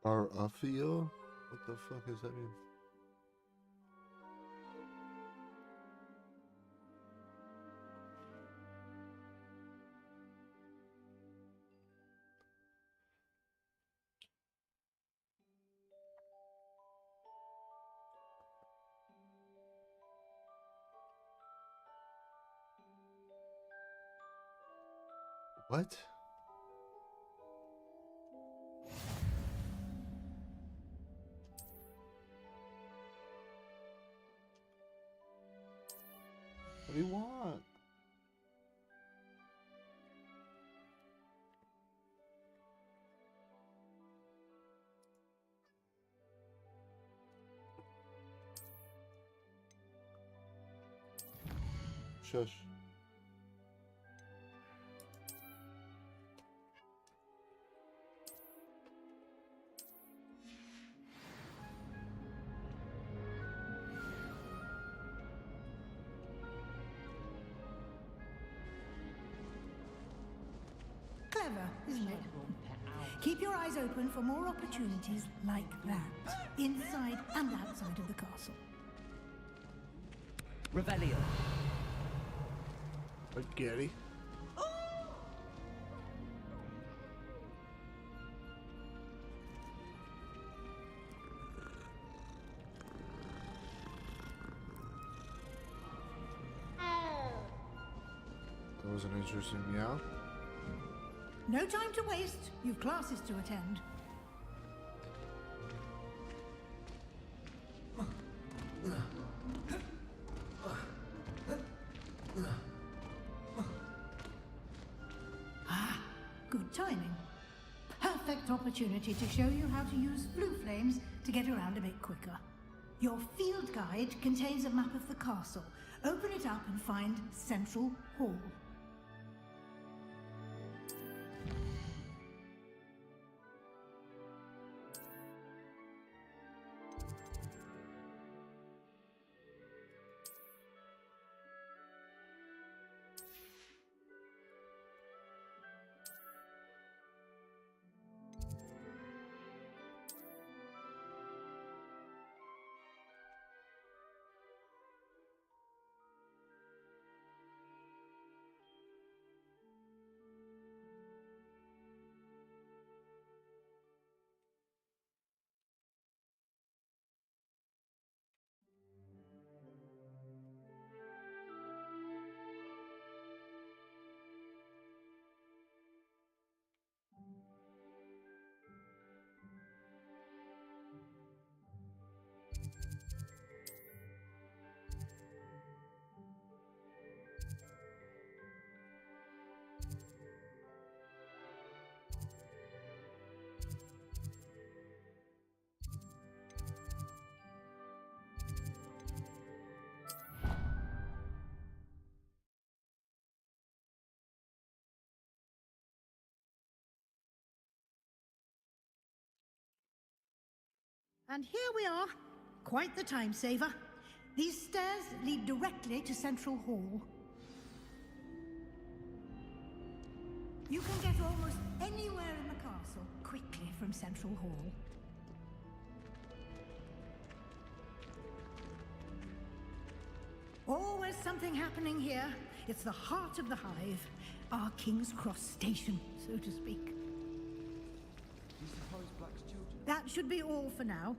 Barufio? What the fuck does that mean? What? do you want? Shush. Clever, isn't it? Keep your eyes open for more opportunities like that, inside and outside of the castle. Revelio. Spaghetti. That was an interesting meow. No time to waste. You've classes to attend. Ah, good timing. Perfect opportunity to show you how to use blue flames to get around a bit quicker. Your field guide contains a map of the castle. Open it up and find Central Hall. And here we are. Quite the time saver. These stairs lead directly to Central Hall. You can get almost anywhere in the castle quickly from Central Hall. Always something happening here. It's the heart of the hive. Our King's Cross station, so to speak. That should be all for now.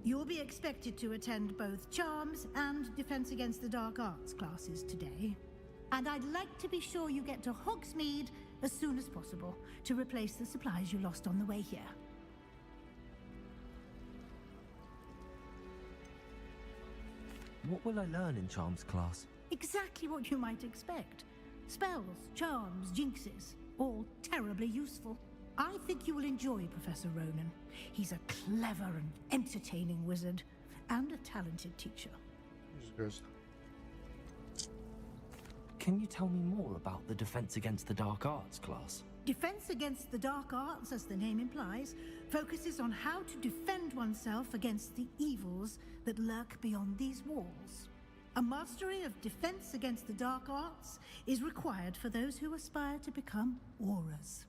You'll be expected to attend both Charms and Defense Against the Dark Arts classes today. And I'd like to be sure you get to Hogsmeade as soon as possible to replace the supplies you lost on the way here. What will I learn in Charms class? Exactly what you might expect. Spells, charms, jinxes, all terribly useful. I think you will enjoy Professor Ronan. He's a clever and entertaining wizard, and a talented teacher. Can you tell me more about the Defense Against the Dark Arts class? Defense Against the Dark Arts, as the name implies, focuses on how to defend oneself against the evils that lurk beyond these walls. A mastery of Defense Against the Dark Arts is required for those who aspire to become Auras.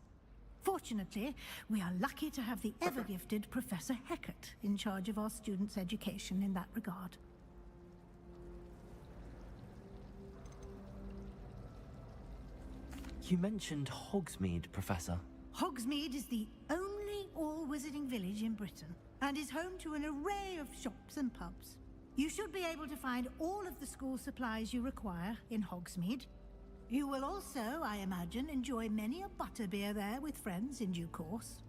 Fortunately, we are lucky to have the ever-gifted Professor Hecat in charge of our students' education in that regard. You mentioned Hogsmeade, Professor. Hogsmeade is the only all-wizarding village in Britain, and is home to an array of shops and pubs. You should be able to find all of the school supplies you require in Hogsmeade. You will also, I imagine, enjoy many a butterbeer there with friends in due course.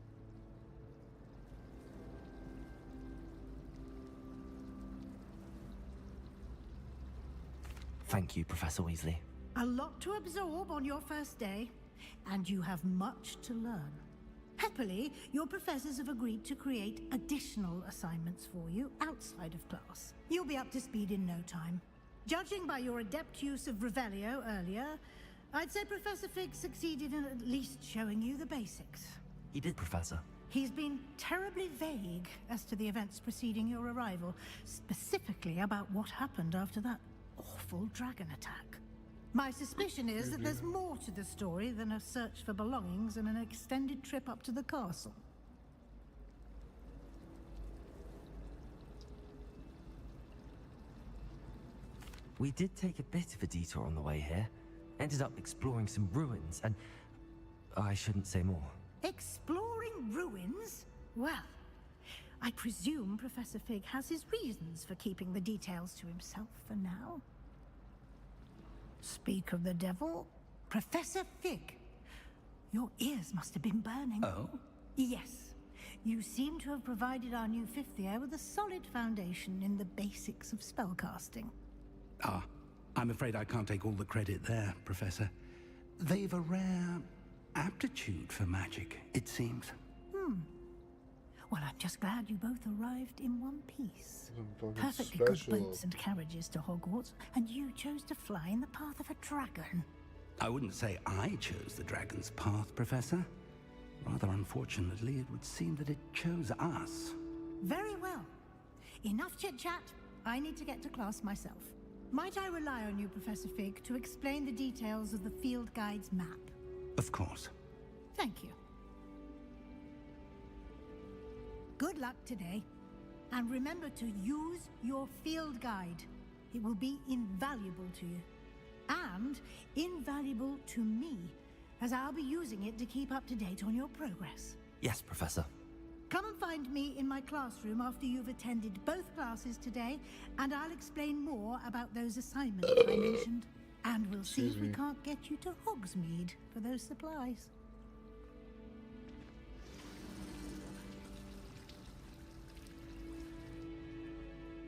Thank you, Professor Weasley. A lot to absorb on your first day, and you have much to learn. Happily, your professors have agreed to create additional assignments for you outside of class. You'll be up to speed in no time. Judging by your adept use of Revelio earlier, I'd say Professor Fig succeeded in at least showing you the basics. He did, Professor. He's been terribly vague as to the events preceding your arrival, specifically about what happened after that awful dragon attack. My suspicion is that there's more to the story than a search for belongings and an extended trip up to the castle. We did take a bit of a detour on the way here. Ended up exploring some ruins and... I shouldn't say more. Exploring ruins? Well, I presume Professor Fig has his reasons for keeping the details to himself for now. Speak of the devil, Professor Fig. Your ears must have been burning. Oh? Yes. You seem to have provided our new fifth year with a solid foundation in the basics of spellcasting. Ah, I'm afraid I can't take all the credit there, Professor. They've a rare aptitude for magic, it seems. Well, I'm just glad you both arrived in one piece. Perfectly special. good boats and carriages to Hogwarts, and you chose to fly in the path of a dragon. I wouldn't say I chose the dragon's path, Professor. Rather unfortunately, it would seem that it chose us. Very well. Enough chit-chat. I need to get to class myself. Might I rely on you, Professor Fig, to explain the details of the field guide's map? Of course. Thank you. Good luck today. And remember to use your field guide. It will be invaluable to you. And invaluable to me, as I'll be using it to keep up to date on your progress. Yes, Professor. Come and find me in my classroom after you've attended both classes today, and I'll explain more about those assignments I mentioned. And we'll see if we can't get you to Hogsmeade for those supplies.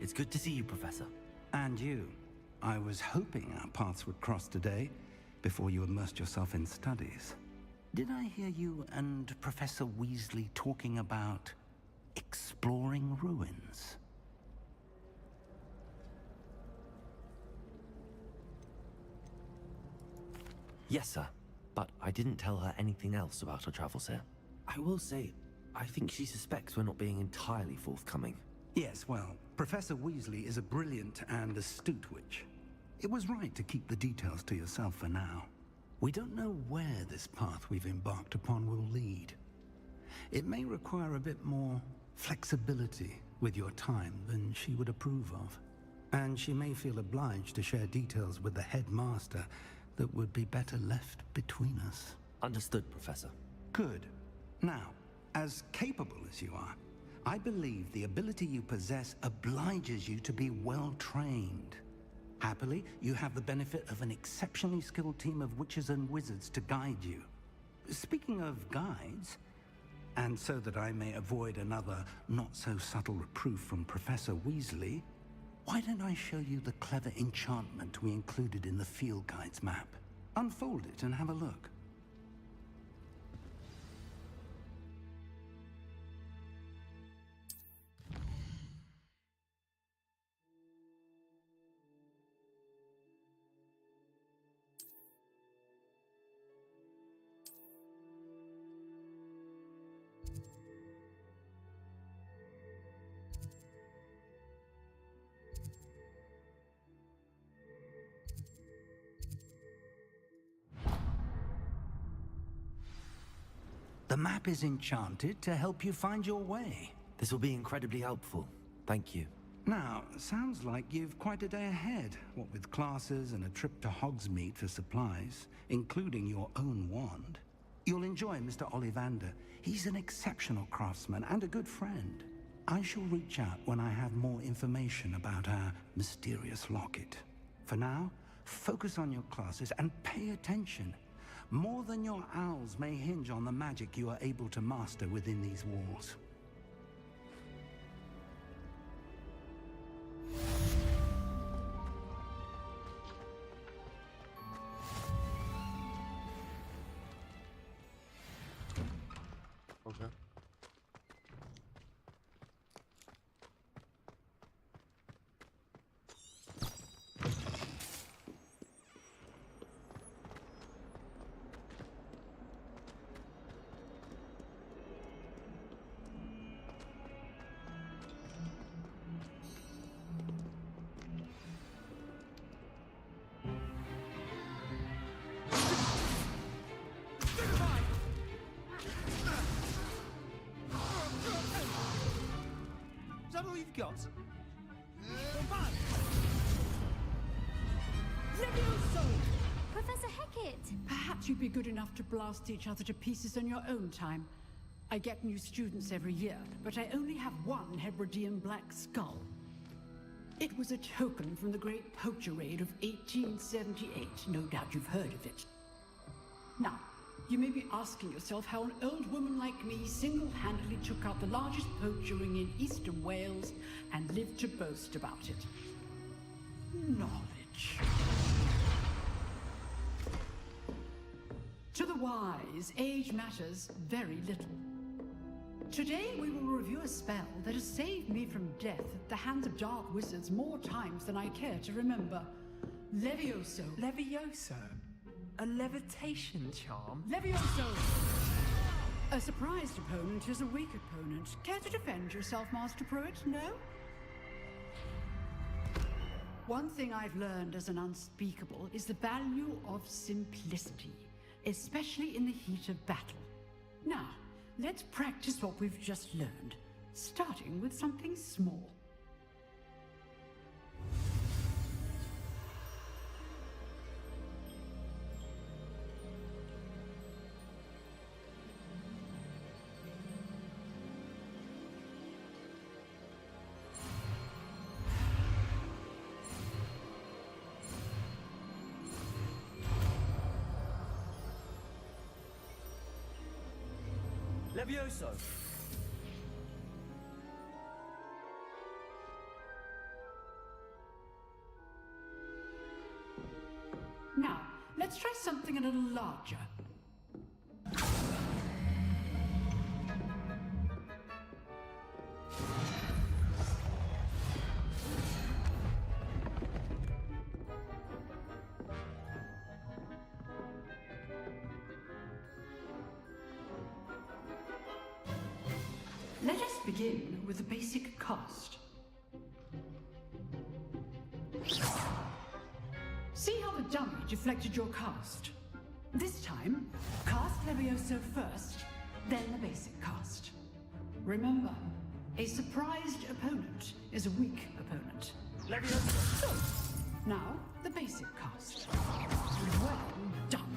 It's good to see you, Professor. And you. I was hoping our paths would cross today, before you immersed yourself in studies. Did I hear you and Professor Weasley talking about exploring ruins? Yes, sir. But I didn't tell her anything else about our travels here. I will say, I think she suspects we're not being entirely forthcoming. Yes, well, Professor Weasley is a brilliant and astute witch. It was right to keep the details to yourself for now. We don't know where this path we've embarked upon will lead. It may require a bit more flexibility with your time than she would approve of. And she may feel obliged to share details with the headmaster that would be better left between us. Understood, Professor. Good. Now, as capable as you are, I believe the ability you possess obliges you to be well trained. Happily, you have the benefit of an exceptionally skilled team of witches and wizards to guide you. Speaking of guides, and so that I may avoid another not-so-subtle reproof from Professor Weasley, why don't I show you the clever enchantment we included in the field guide's map? Unfold it and have a look. The map is enchanted to help you find your way. This will be incredibly helpful. Thank you. Now, sounds like you've quite a day ahead, what with classes and a trip to Hogsmeade for supplies, including your own wand. You'll enjoy Mr. Ollivander. He's an exceptional craftsman and a good friend. I shall reach out when I have more information about our mysterious locket. For now, focus on your classes and pay attention. More than your owls may hinge on the magic you are able to master within these walls. that all you've got? Levioso! Professor Hackett! Perhaps you'd be good enough to blast each other to pieces on your own time. I get new students every year, but I only have one Hebridean black skull. It was a token from the Great Poacher Raid of 1878. No doubt you've heard of it. Now, you may be asking yourself how an old woman like me single-handedly took out the largest poacher ring in eastern Wales and lived to boast about it. Knowledge. To the wise, age matters very little. Today we will review a spell that has saved me from death at the hands of dark wizards more times than I care to remember. Levioso. Levioso? A levitation charm? Levioso! A surprised opponent is a weak opponent. Care to defend yourself, Master Pruitt? No? One thing I've learned as an unspeakable is the value of simplicity, especially in the heat of battle. Now, let's practice what we've just learned, starting with something small. Levioso! Now, let's try something a little larger. Let us begin with the basic cast. See how the dummy deflected your cast? This time, cast Levioso first, then the basic cast. Remember, a surprised opponent is a weak opponent. Levioso! Now, the basic cast. Well done.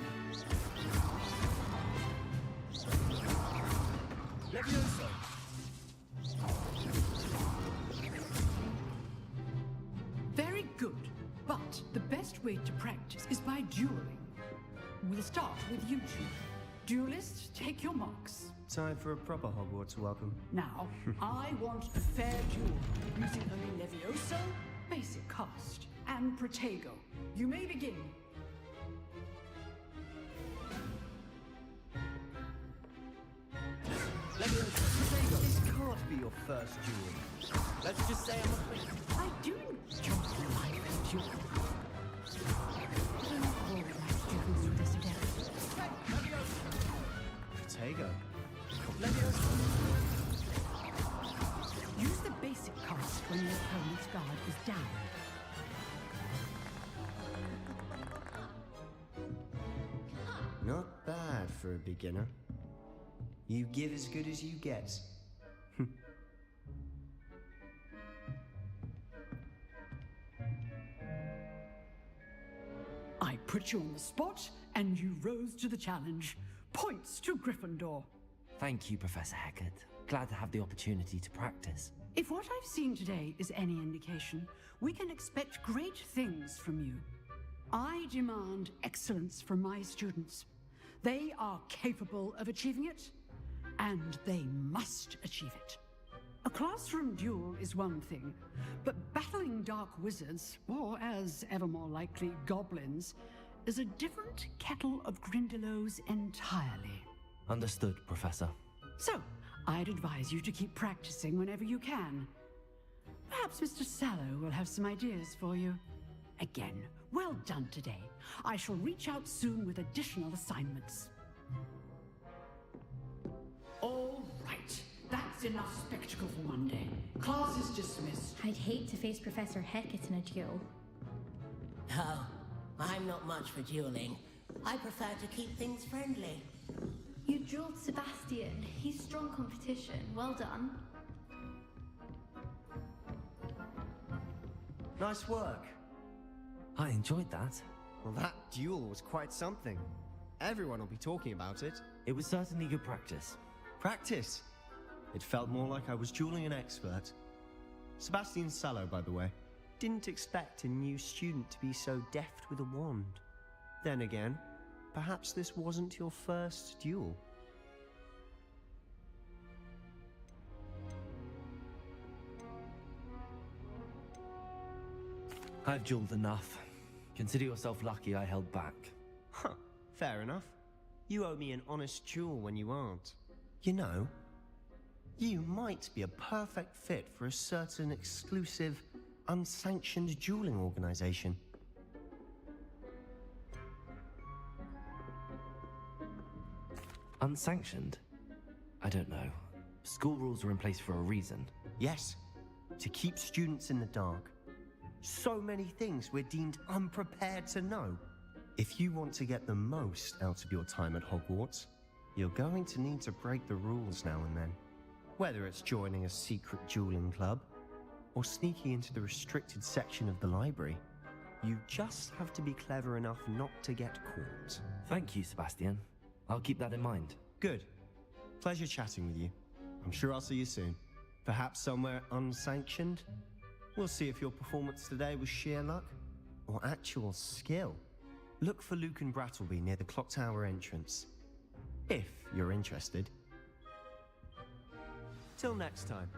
Levioso! Very good, but the best way to practice is by dueling. We'll start with you two. Duelists, take your marks. Time for a proper Hogwarts welcome. Now, I want a fair duel, using only Levioso, basic cast, and Protego. You may begin. Levioso, this can't be your first duel. Let's just say I'm a quick. I do enjoy life duel. I don't all my students do this depth. Protego. Use the basic cast when your opponent's guard is down. Not bad for a beginner. You give as good as you get. I put you on the spot, and you rose to the challenge. Points to Gryffindor. Thank you, Professor Hackett. Glad to have the opportunity to practice. If what I've seen today is any indication, we can expect great things from you. I demand excellence from my students. They are capable of achieving it, and they must achieve it. A classroom duel is one thing, but battling dark wizards, or as ever more likely, goblins, is a different kettle of Grindylows entirely. Understood, Professor. So, I'd advise you to keep practicing whenever you can. Perhaps Mr. Sallow will have some ideas for you. Again, well done today. I shall reach out soon with additional assignments. All right. That's enough spectacle for one day. Class is dismissed. I'd hate to face Professor Hackett in a duel. Oh, I'm not much for dueling. I prefer to keep things friendly. You dueled Sebastian. He's strong competition. Well done. Nice work. I enjoyed that. Well, that duel was quite something. Everyone will be talking about it. It was certainly good practice. Practice? It felt more like I was dueling an expert. Sebastian Sallow, by the way. Didn't expect a new student to be so deft with a wand. Then again, perhaps this wasn't your first duel. I've dueled enough. Consider yourself lucky I held back. Huh, fair enough. You owe me an honest duel when you aren't. You know, you might be a perfect fit for a certain exclusive, unsanctioned dueling organization. Unsanctioned? I don't know. School rules are in place for a reason. Yes, to keep students in the dark. So many things we're deemed unprepared to know. If you want to get the most out of your time at Hogwarts, you're going to need to break the rules now and then. Whether it's joining a secret dueling club, or sneaking into the restricted section of the library, you just have to be clever enough not to get caught. Thank you, Sebastian. I'll keep that in mind. Good. Pleasure chatting with you. I'm sure I'll see you soon. Perhaps somewhere unsanctioned? We'll see if your performance today was sheer luck or actual skill. Look for Luke and Brattleby near the clock tower entrance, if you're interested. Till next time.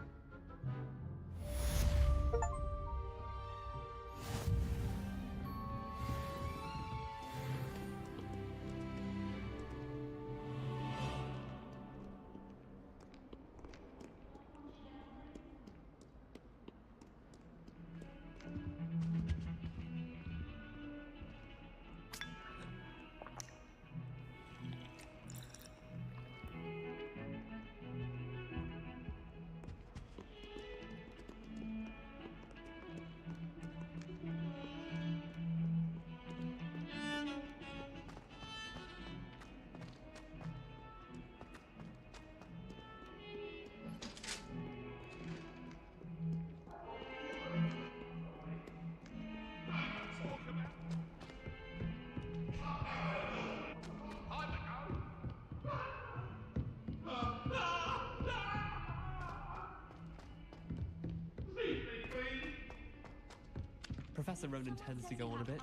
Professor Ronan tends to go on a bit.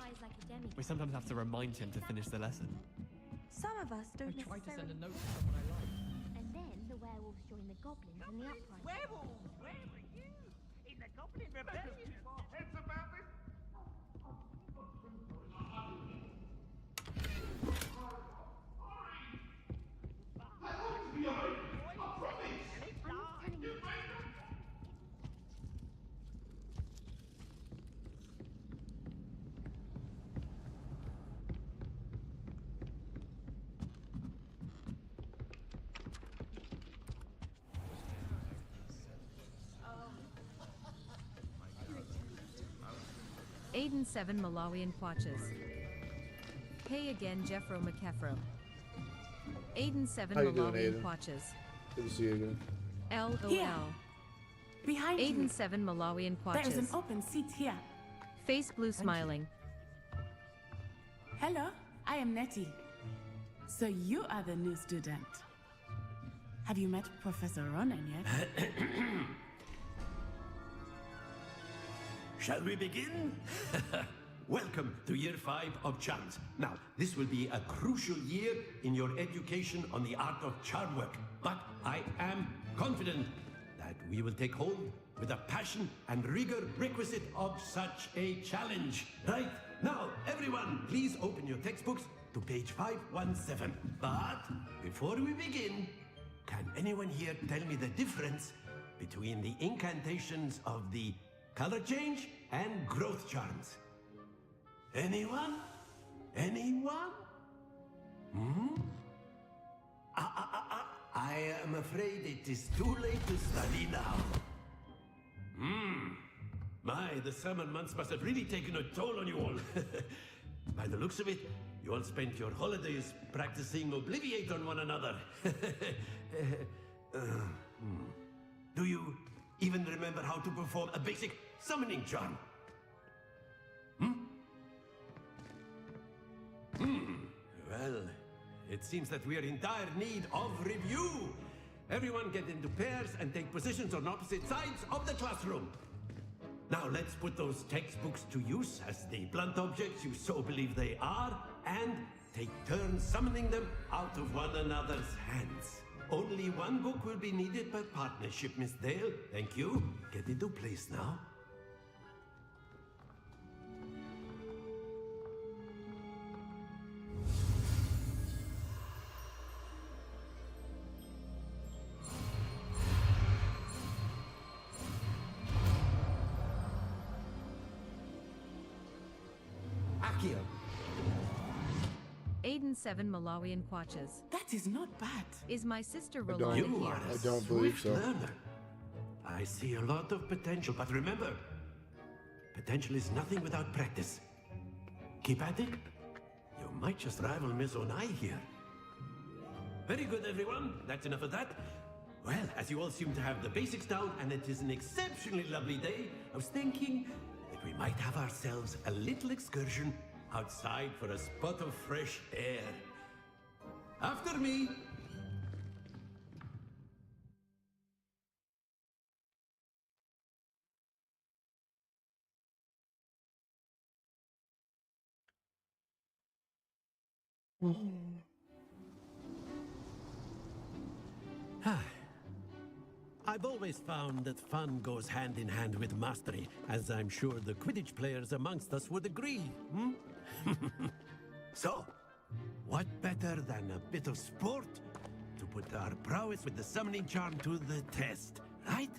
We sometimes have to remind him to finish the lesson. Some of us don't I tried to send a note to necessarily... someone I liked. And then the werewolves joined the goblins in the uprising. Werewolves, where were you? In the Goblin Rebellion? Heads about this? Aiden 7 Malawian Quatches. Hey again, Jeffro McKeffro. Aiden 7 How you doing, Malawian Aiden? Quatches. Good to see you again. Here. LOL. Behind you. Aiden 7 Malawian There is an Quatches. open seat here. Face blue smiling. Hello, I am Nettie. So you are the new student. Have you met Professor Ronan yet? Shall we begin? Welcome to year 5 of charms. Now, this will be a crucial year in your education on the art of charm work. But I am confident that we will take hold with the passion and rigor requisite of such a challenge. Right? Now, everyone, please open your textbooks to page 517. But before we begin, can anyone here tell me the difference between the incantations of the color change and growth charms? Anyone? Anyone? Hmm? I am afraid it is too late to study now. My, the summer months must have really taken a toll on you all. By the looks of it, you all spent your holidays practicing Obliviate on one another. Do you even remember how to perform a basic summoning charm? Well, it seems that we are in dire need of review. Everyone get into pairs and take positions on opposite sides of the classroom. Now let's put those textbooks to use as the blunt objects you so believe they are, and take turns summoning them out of one another's hands. Only one book will be needed per partnership, Miss Dale. Thank you. Get into place now. Akio. Aiden 7 Malawian Quatches. That is not bad. Is my sister I Rolanda don't, here? I don't believe so. Learner. I see a lot of potential, but remember, potential is nothing without practice. Keep at it. You might just rival Miss Onai here. Very good, everyone. That's enough of that. Well, as you all seem to have the basics down, and it is an exceptionally lovely day, I was thinking that we might have ourselves a little excursion outside for a spot of fresh air. After me. I've always found that fun goes hand in hand with mastery, as I'm sure the Quidditch players amongst us would agree. So, what better than a bit of sport to put our prowess with the summoning charm to the test, right?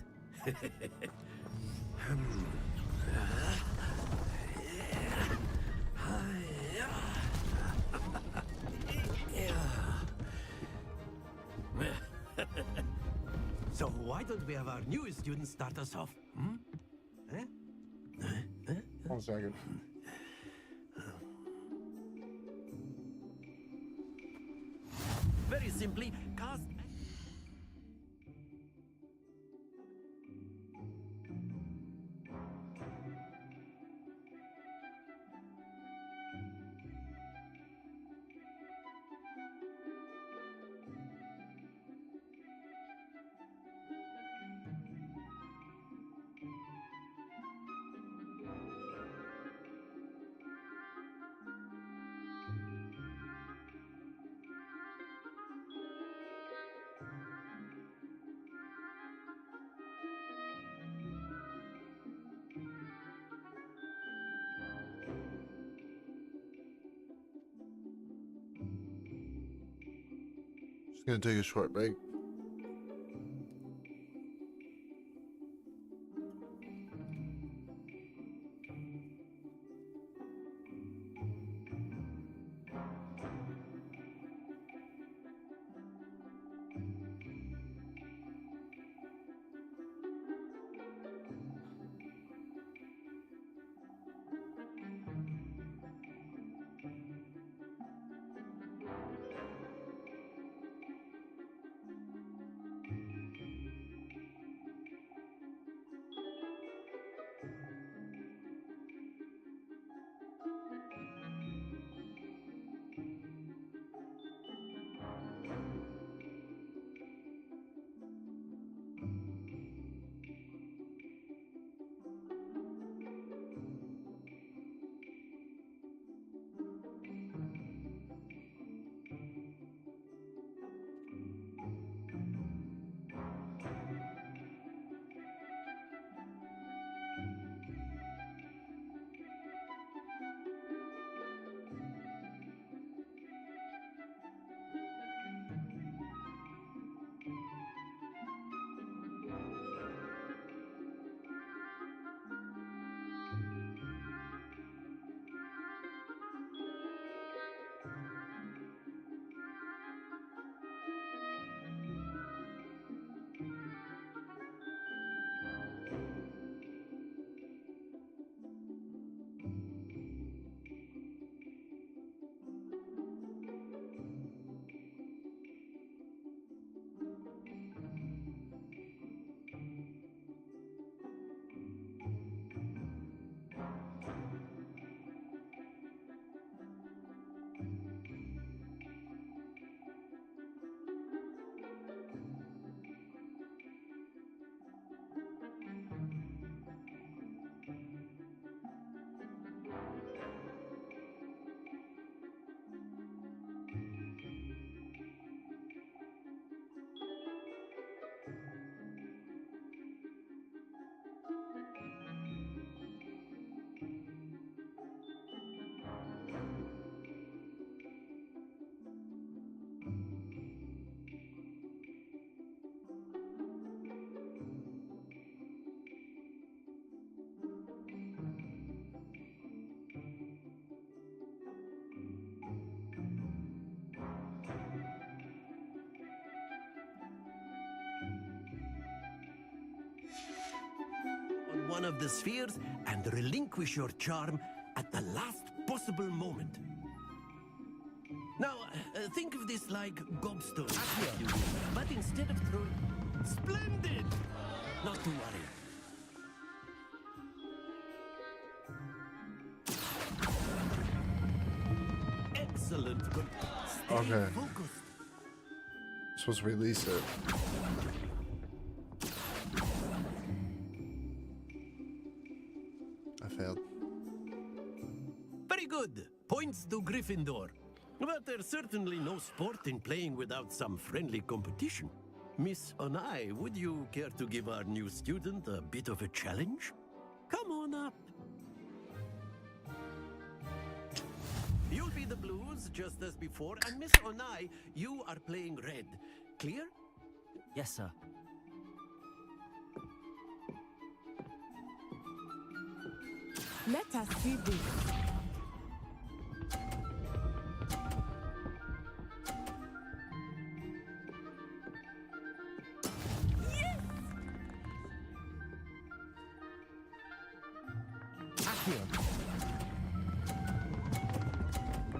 So why don't we have our newest student start us off? Eh? 1 second. Very simply, cast... Just gonna take a short break. of the spheres and relinquish your charm at the last possible moment. Now, think of this like gobstone, if you will, but instead of throwing... Splendid! Not to worry. Excellent, but stay Okay. focused. Supposed to release it. I failed. Very good. Points to Gryffindor. But there's certainly no sport in playing without some friendly competition. Miss Onai, would you care to give our new student a bit of a challenge? Come on up. You'll be the blues, just as before, and Miss Onai, you are playing red. Clear? Yes, sir. Let us see this.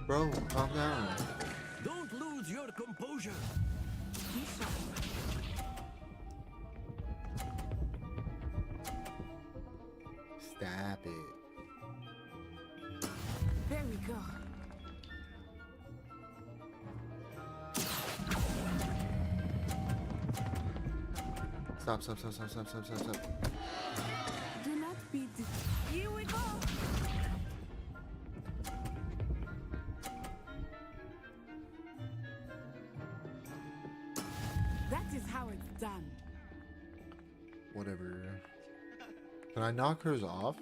Bro, calm down. Don't lose your composure. Stop it. There we go. Stop. Do not be Here we go. That is how it's done. Whatever. Can I knock hers off?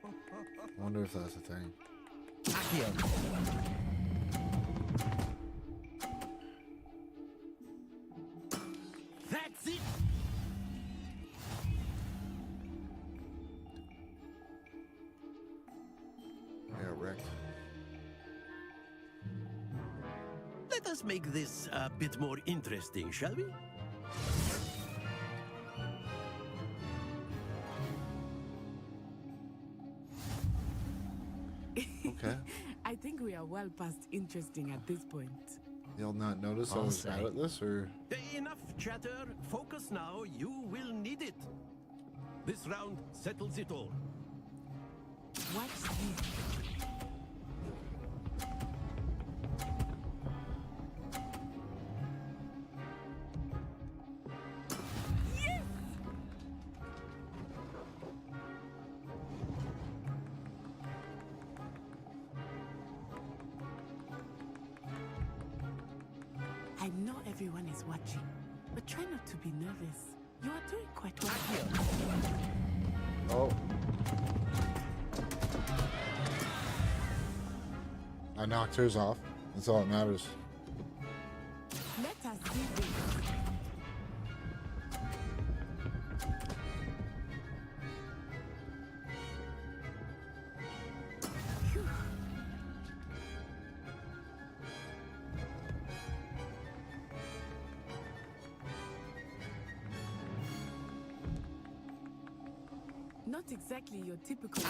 I wonder if that's a thing. That's it. I got wrecked. Let us make this a bit more interesting, shall we? Okay. I think we are well past interesting at this point. You'll not notice I was bad at this, or? Enough chatter. Focus now. You will need it. This round settles it all. Watch this. I know everyone is watching, but try not to be nervous. You are doing quite well. Oh. I knocked hers off. That's all that matters. Let us see this. Not exactly your typical.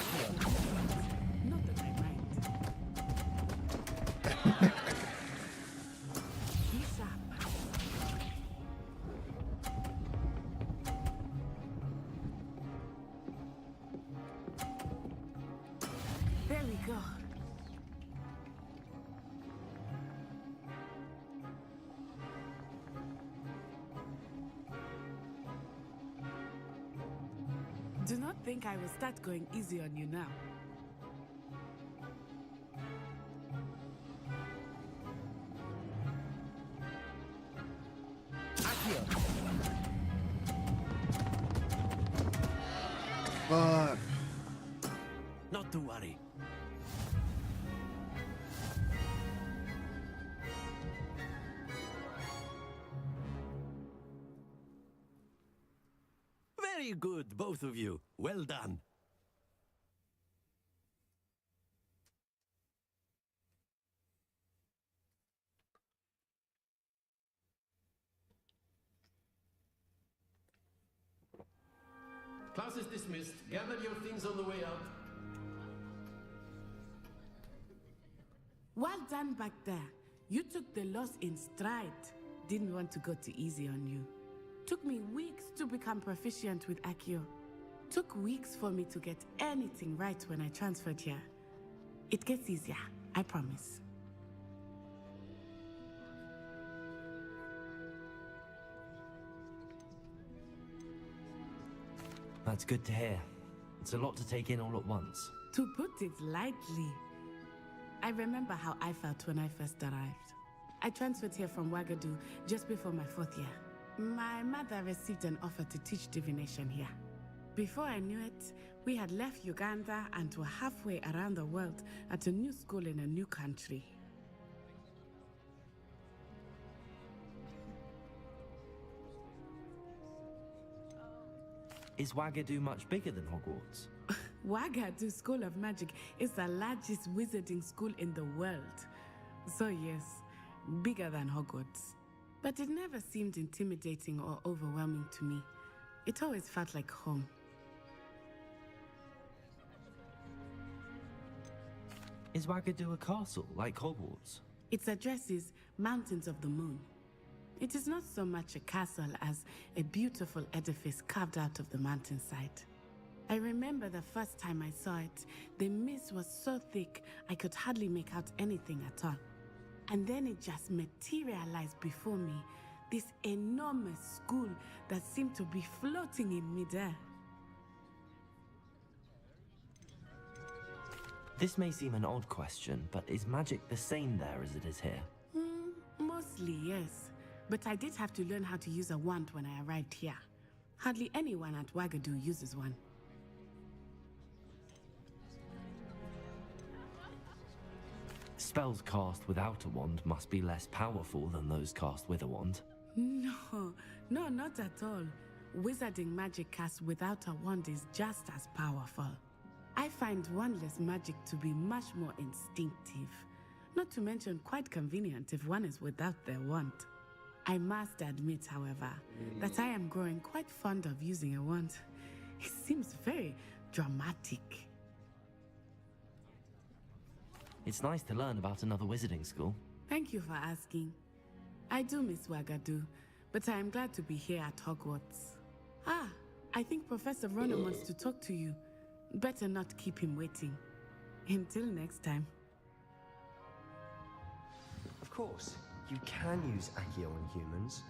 Not that I mind. Be sharp. There we go. Do not think I will start going easy on you now. Fuck. Not to worry. Very good, both of you. Well done. Class is dismissed. Gather your things on the way out. Well done back there. You took the loss in stride. Didn't want to go too easy on you. Took me weeks to become proficient with Accio. Took weeks for me to get anything right when I transferred here. It gets easier, I promise. That's good to hear. It's a lot to take in all at once. To put it lightly, I remember how I felt when I first arrived. I transferred here from Wagadu just before my 4th year. My mother received an offer to teach divination here. Before I knew it, we had left Uganda and were halfway around the world at a new school in a new country. Is Wagadu much bigger than Hogwarts? Wagadu School of Magic is the largest wizarding school in the world. So yes, bigger than Hogwarts. But it never seemed intimidating or overwhelming to me. It always felt like home. Is Wagadu a castle, like Hogwarts? Its address is Mountains of the Moon. It is not so much a castle as a beautiful edifice carved out of the mountainside. I remember the first time I saw it, the mist was so thick I could hardly make out anything at all. And then it just materialized before me, this enormous school that seemed to be floating in midair. This may seem an odd question, but is magic the same there as it is here? Mostly, yes. But I did have to learn how to use a wand when I arrived here. Hardly anyone at Wagadu uses one. Spells cast without a wand must be less powerful than those cast with a wand. No, not at all. Wizarding magic cast without a wand is just as powerful. I find wandless magic to be much more instinctive. Not to mention quite convenient if one is without their wand. I must admit, however, that I am growing quite fond of using a wand. It seems very dramatic. It's nice to learn about another wizarding school. Thank you for asking. I do miss Wagadu, but I am glad to be here at Hogwarts. Ah, I think Professor Ronan wants to talk to you. Better not keep him waiting. Until next time. Of course, you can use Accio on humans,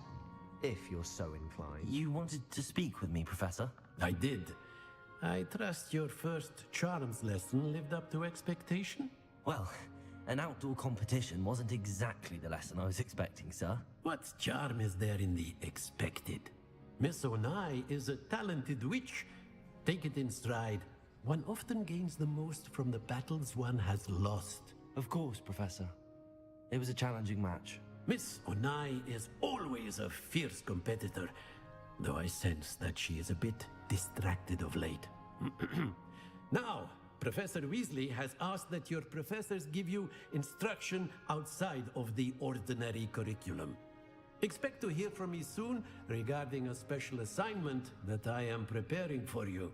if you're so inclined. You wanted to speak with me, Professor? I did. I trust your first charms lesson lived up to expectation? Well, an outdoor competition wasn't exactly the lesson I was expecting, sir. What charm is there in the expected? Miss Onai is a talented witch. Take it in stride. One often gains the most from the battles one has lost. Of course, Professor. It was a challenging match. Miss Onai is always a fierce competitor, though I sense that she is a bit distracted of late. Now, Professor Weasley has asked that your professors give you instruction outside of the ordinary curriculum. Expect to hear from me soon regarding a special assignment that I am preparing for you.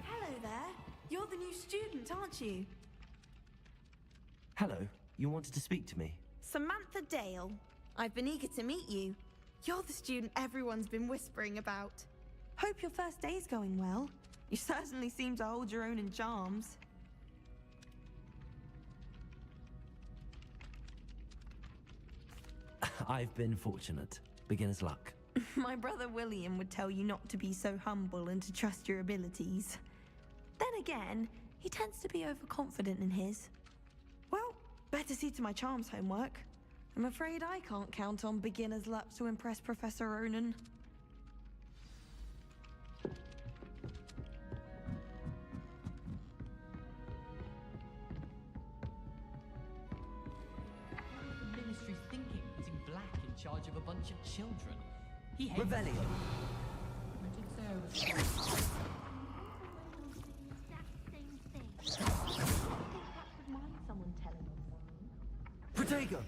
Hello there. You're the new student, aren't you? Hello, you wanted to speak to me? Samantha Dale. I've been eager to meet you. You're the student everyone's been whispering about. Hope your first day's going well. You certainly seem to hold your own in charms. I've been fortunate. Beginner's luck. My brother William would tell you not to be so humble and to trust your abilities. Then again, he tends to be overconfident in his. Well, better see to my charms homework. I'm afraid I can't count on beginner's luck to impress Professor Ronan. The ministry's thinking, putting Black in charge of a bunch of children. He hates Rebellion. I did say I was That same thing. I think that would mind someone telling us something. Potato!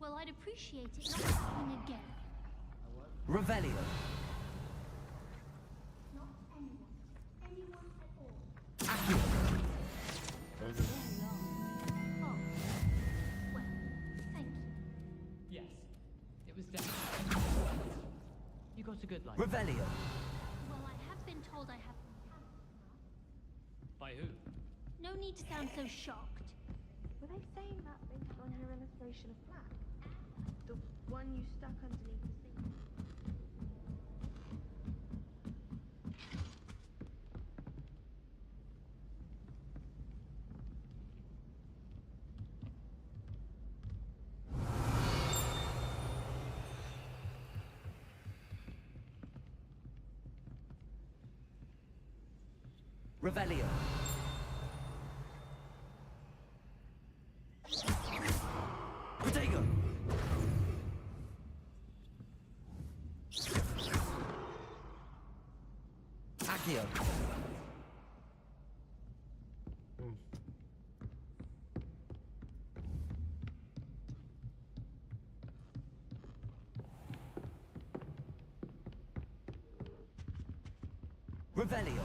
Well, I'd appreciate it not happening again. Revelio. Not anyone. Anyone at all. Accio. Oh. Well, thank you. Yes, it was definitely. You got a good life. Revelio. Well, I have been told I have... By who? No need to sound so shocked. Were they saying that based on your illustration of black? The one you stuck underneath the sink? Revelio. Potato. Accio. Revelio.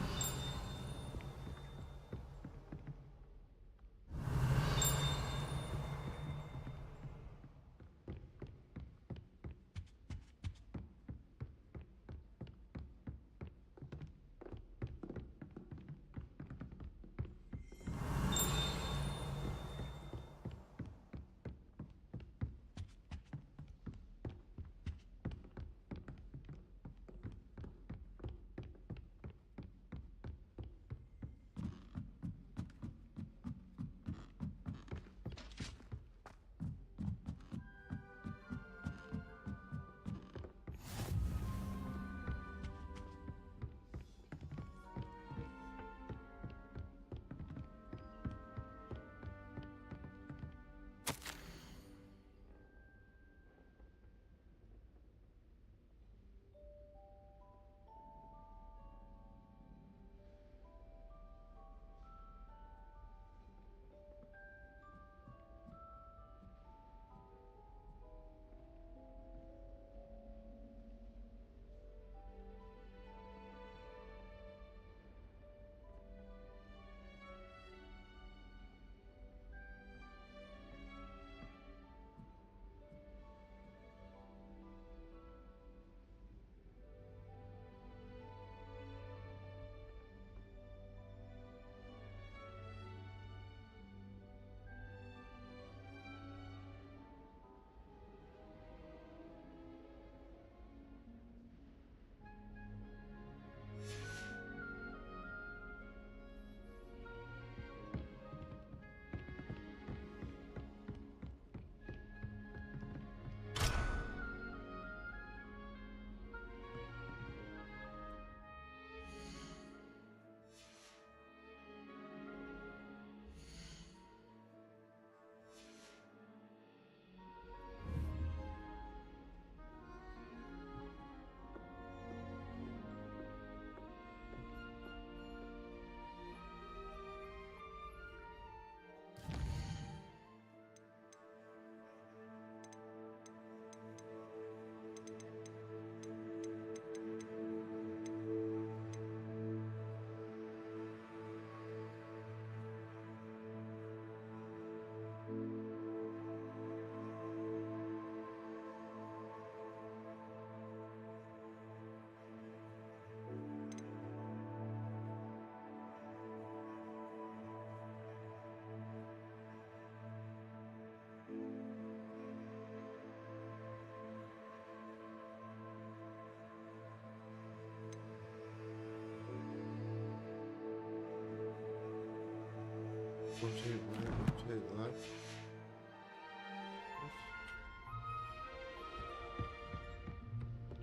Rotate right, rotate left.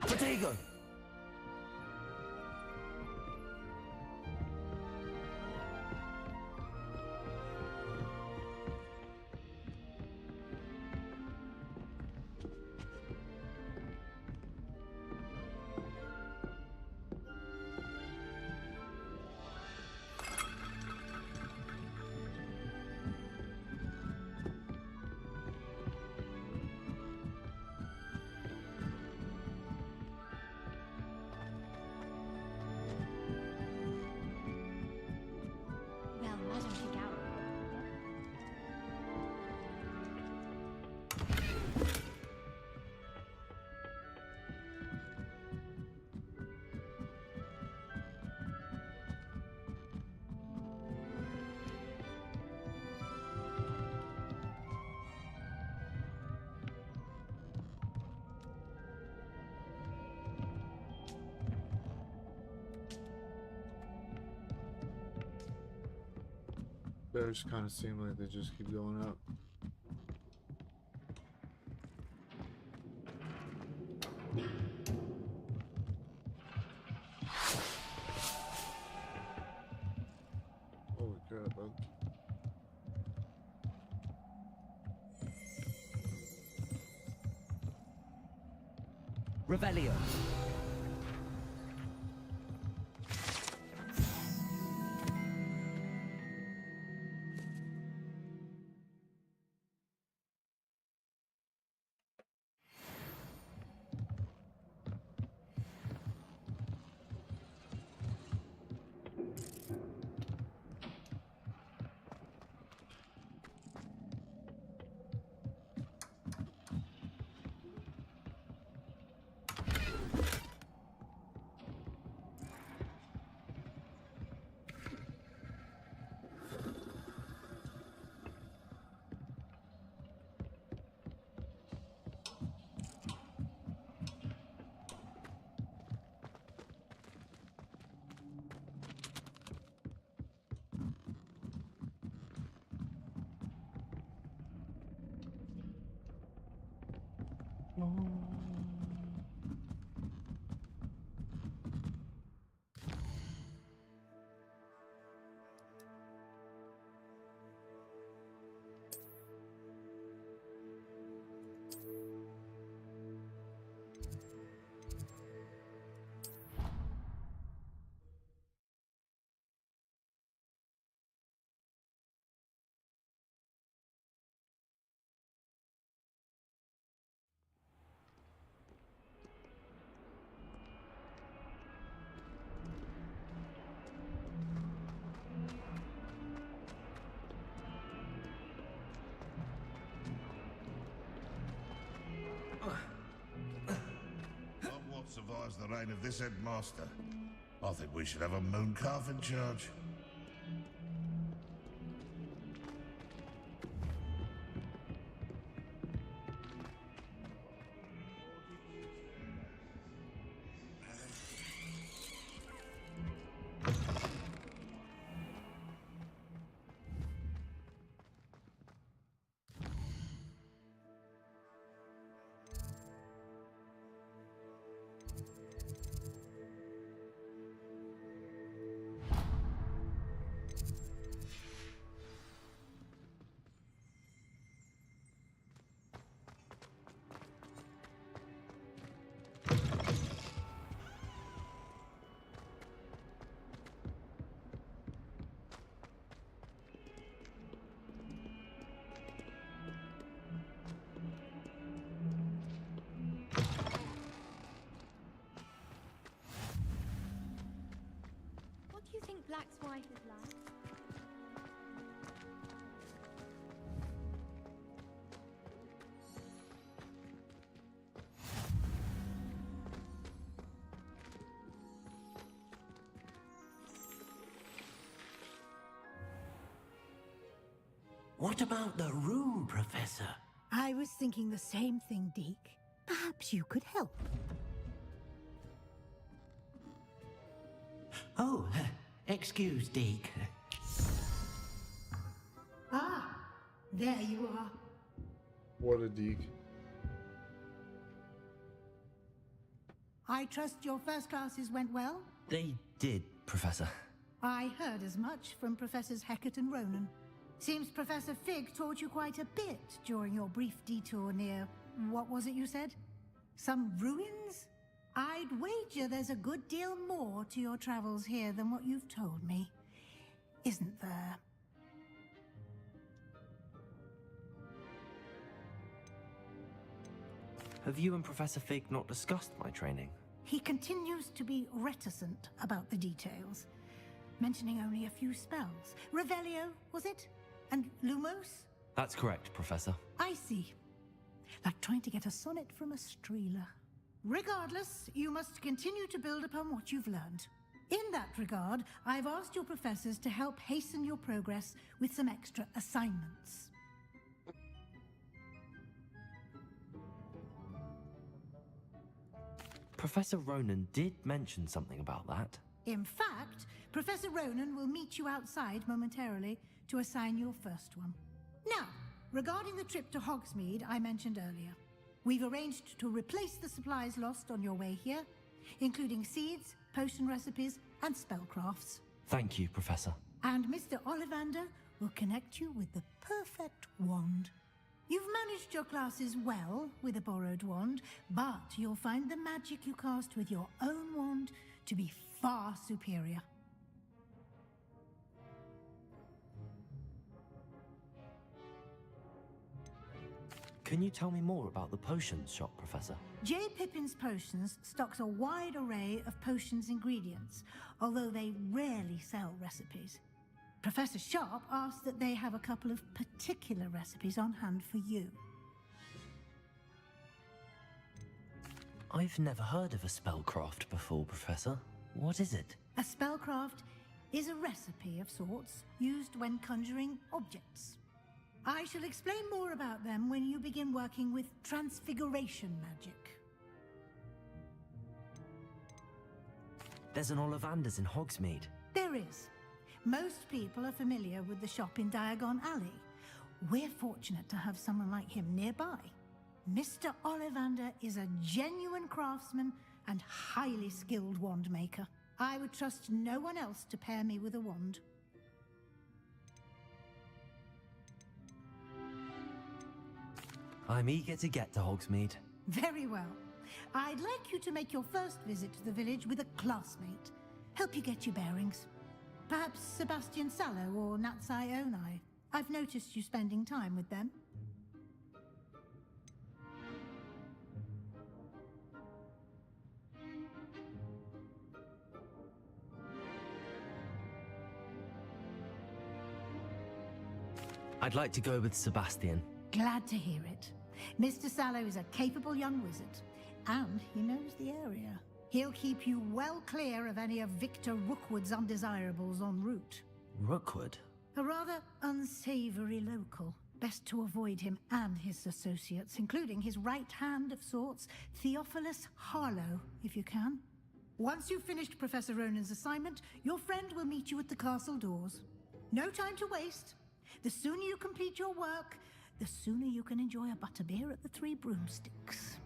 Potato. stairs kind of seem like they just keep going up. Holy crap, bud. Revelio. Hogwarts survives the reign of this headmaster. I think we should have a moon calf in charge. What do you think Black's wife is like? What about the room, Professor? I was thinking the same thing, Deke. Perhaps you could help. Oh, excuse, Deke. Ah, there you are. What a deke. I trust your first classes went well? They did, Professor. I heard as much from Professors Hecat and Ronan. Seems Professor Fig taught you quite a bit during your brief detour near... what was it you said? Some ruins? I'd wager there's a good deal more to your travels here than what you've told me. Isn't there? Have you and Professor Fig not discussed my training? He continues to be reticent about the details, mentioning only a few spells. Revelio, was it? And Lumos? That's correct, Professor. I see. Like trying to get a sonnet from a streeler. Regardless, you must continue to build upon what you've learned. In that regard, I've asked your professors to help hasten your progress with some extra assignments. Professor Ronan did mention something about that. In fact, Professor Ronan will meet you outside momentarily to assign your first one. Now, regarding the trip to Hogsmeade I mentioned earlier, we've arranged to replace the supplies lost on your way here, including seeds, potion recipes, and spellcrafts. Thank you, Professor. And Mr. Ollivander will connect you with the perfect wand. You've managed your classes well with a borrowed wand, but you'll find the magic you cast with your own wand to be far superior. Can you tell me more about the potions shop, Professor? J. Pippin's Potions stocks a wide array of potions ingredients, although they rarely sell recipes. Professor Sharp asked that they have a couple of particular recipes on hand for you. I've never heard of a spellcraft before, Professor. What is it? A spellcraft is a recipe of sorts used when conjuring objects. I shall explain more about them when you begin working with transfiguration magic. There's an Ollivander's in Hogsmeade. There is. Most people are familiar with the shop in Diagon Alley. We're fortunate to have someone like him nearby. Mr. Ollivander is a genuine craftsman and highly skilled wand maker. I would trust no one else to pair me with a wand. I'm eager to get to Hogsmeade. Very well. I'd like you to make your first visit to the village with a classmate. Help you get your bearings. Perhaps Sebastian Sallow or Natsai Onai. I've noticed you spending time with them. I'd like to go with Sebastian. Glad to hear it. Mr. Sallow is a capable young wizard, and he knows the area. He'll keep you well clear of any of Victor Rookwood's undesirables en route. Rookwood? A rather unsavory local. Best to avoid him and his associates, including his right hand of sorts, Theophilus Harlow, if you can. Once you've finished Professor Ronan's assignment, your friend will meet you at the castle doors. No time to waste. The sooner you complete your work, the sooner you can enjoy a butterbeer at the Three Broomsticks.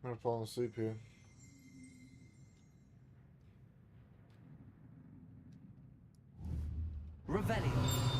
I'm gonna fall asleep here. Revelio.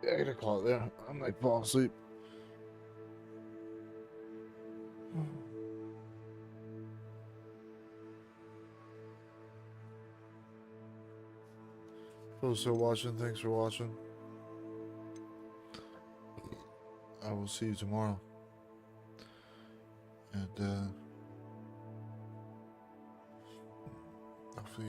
Yeah, 8 o'clock there. I might fall asleep. Those still watching, thanks for watching. I will see you tomorrow. And hopefully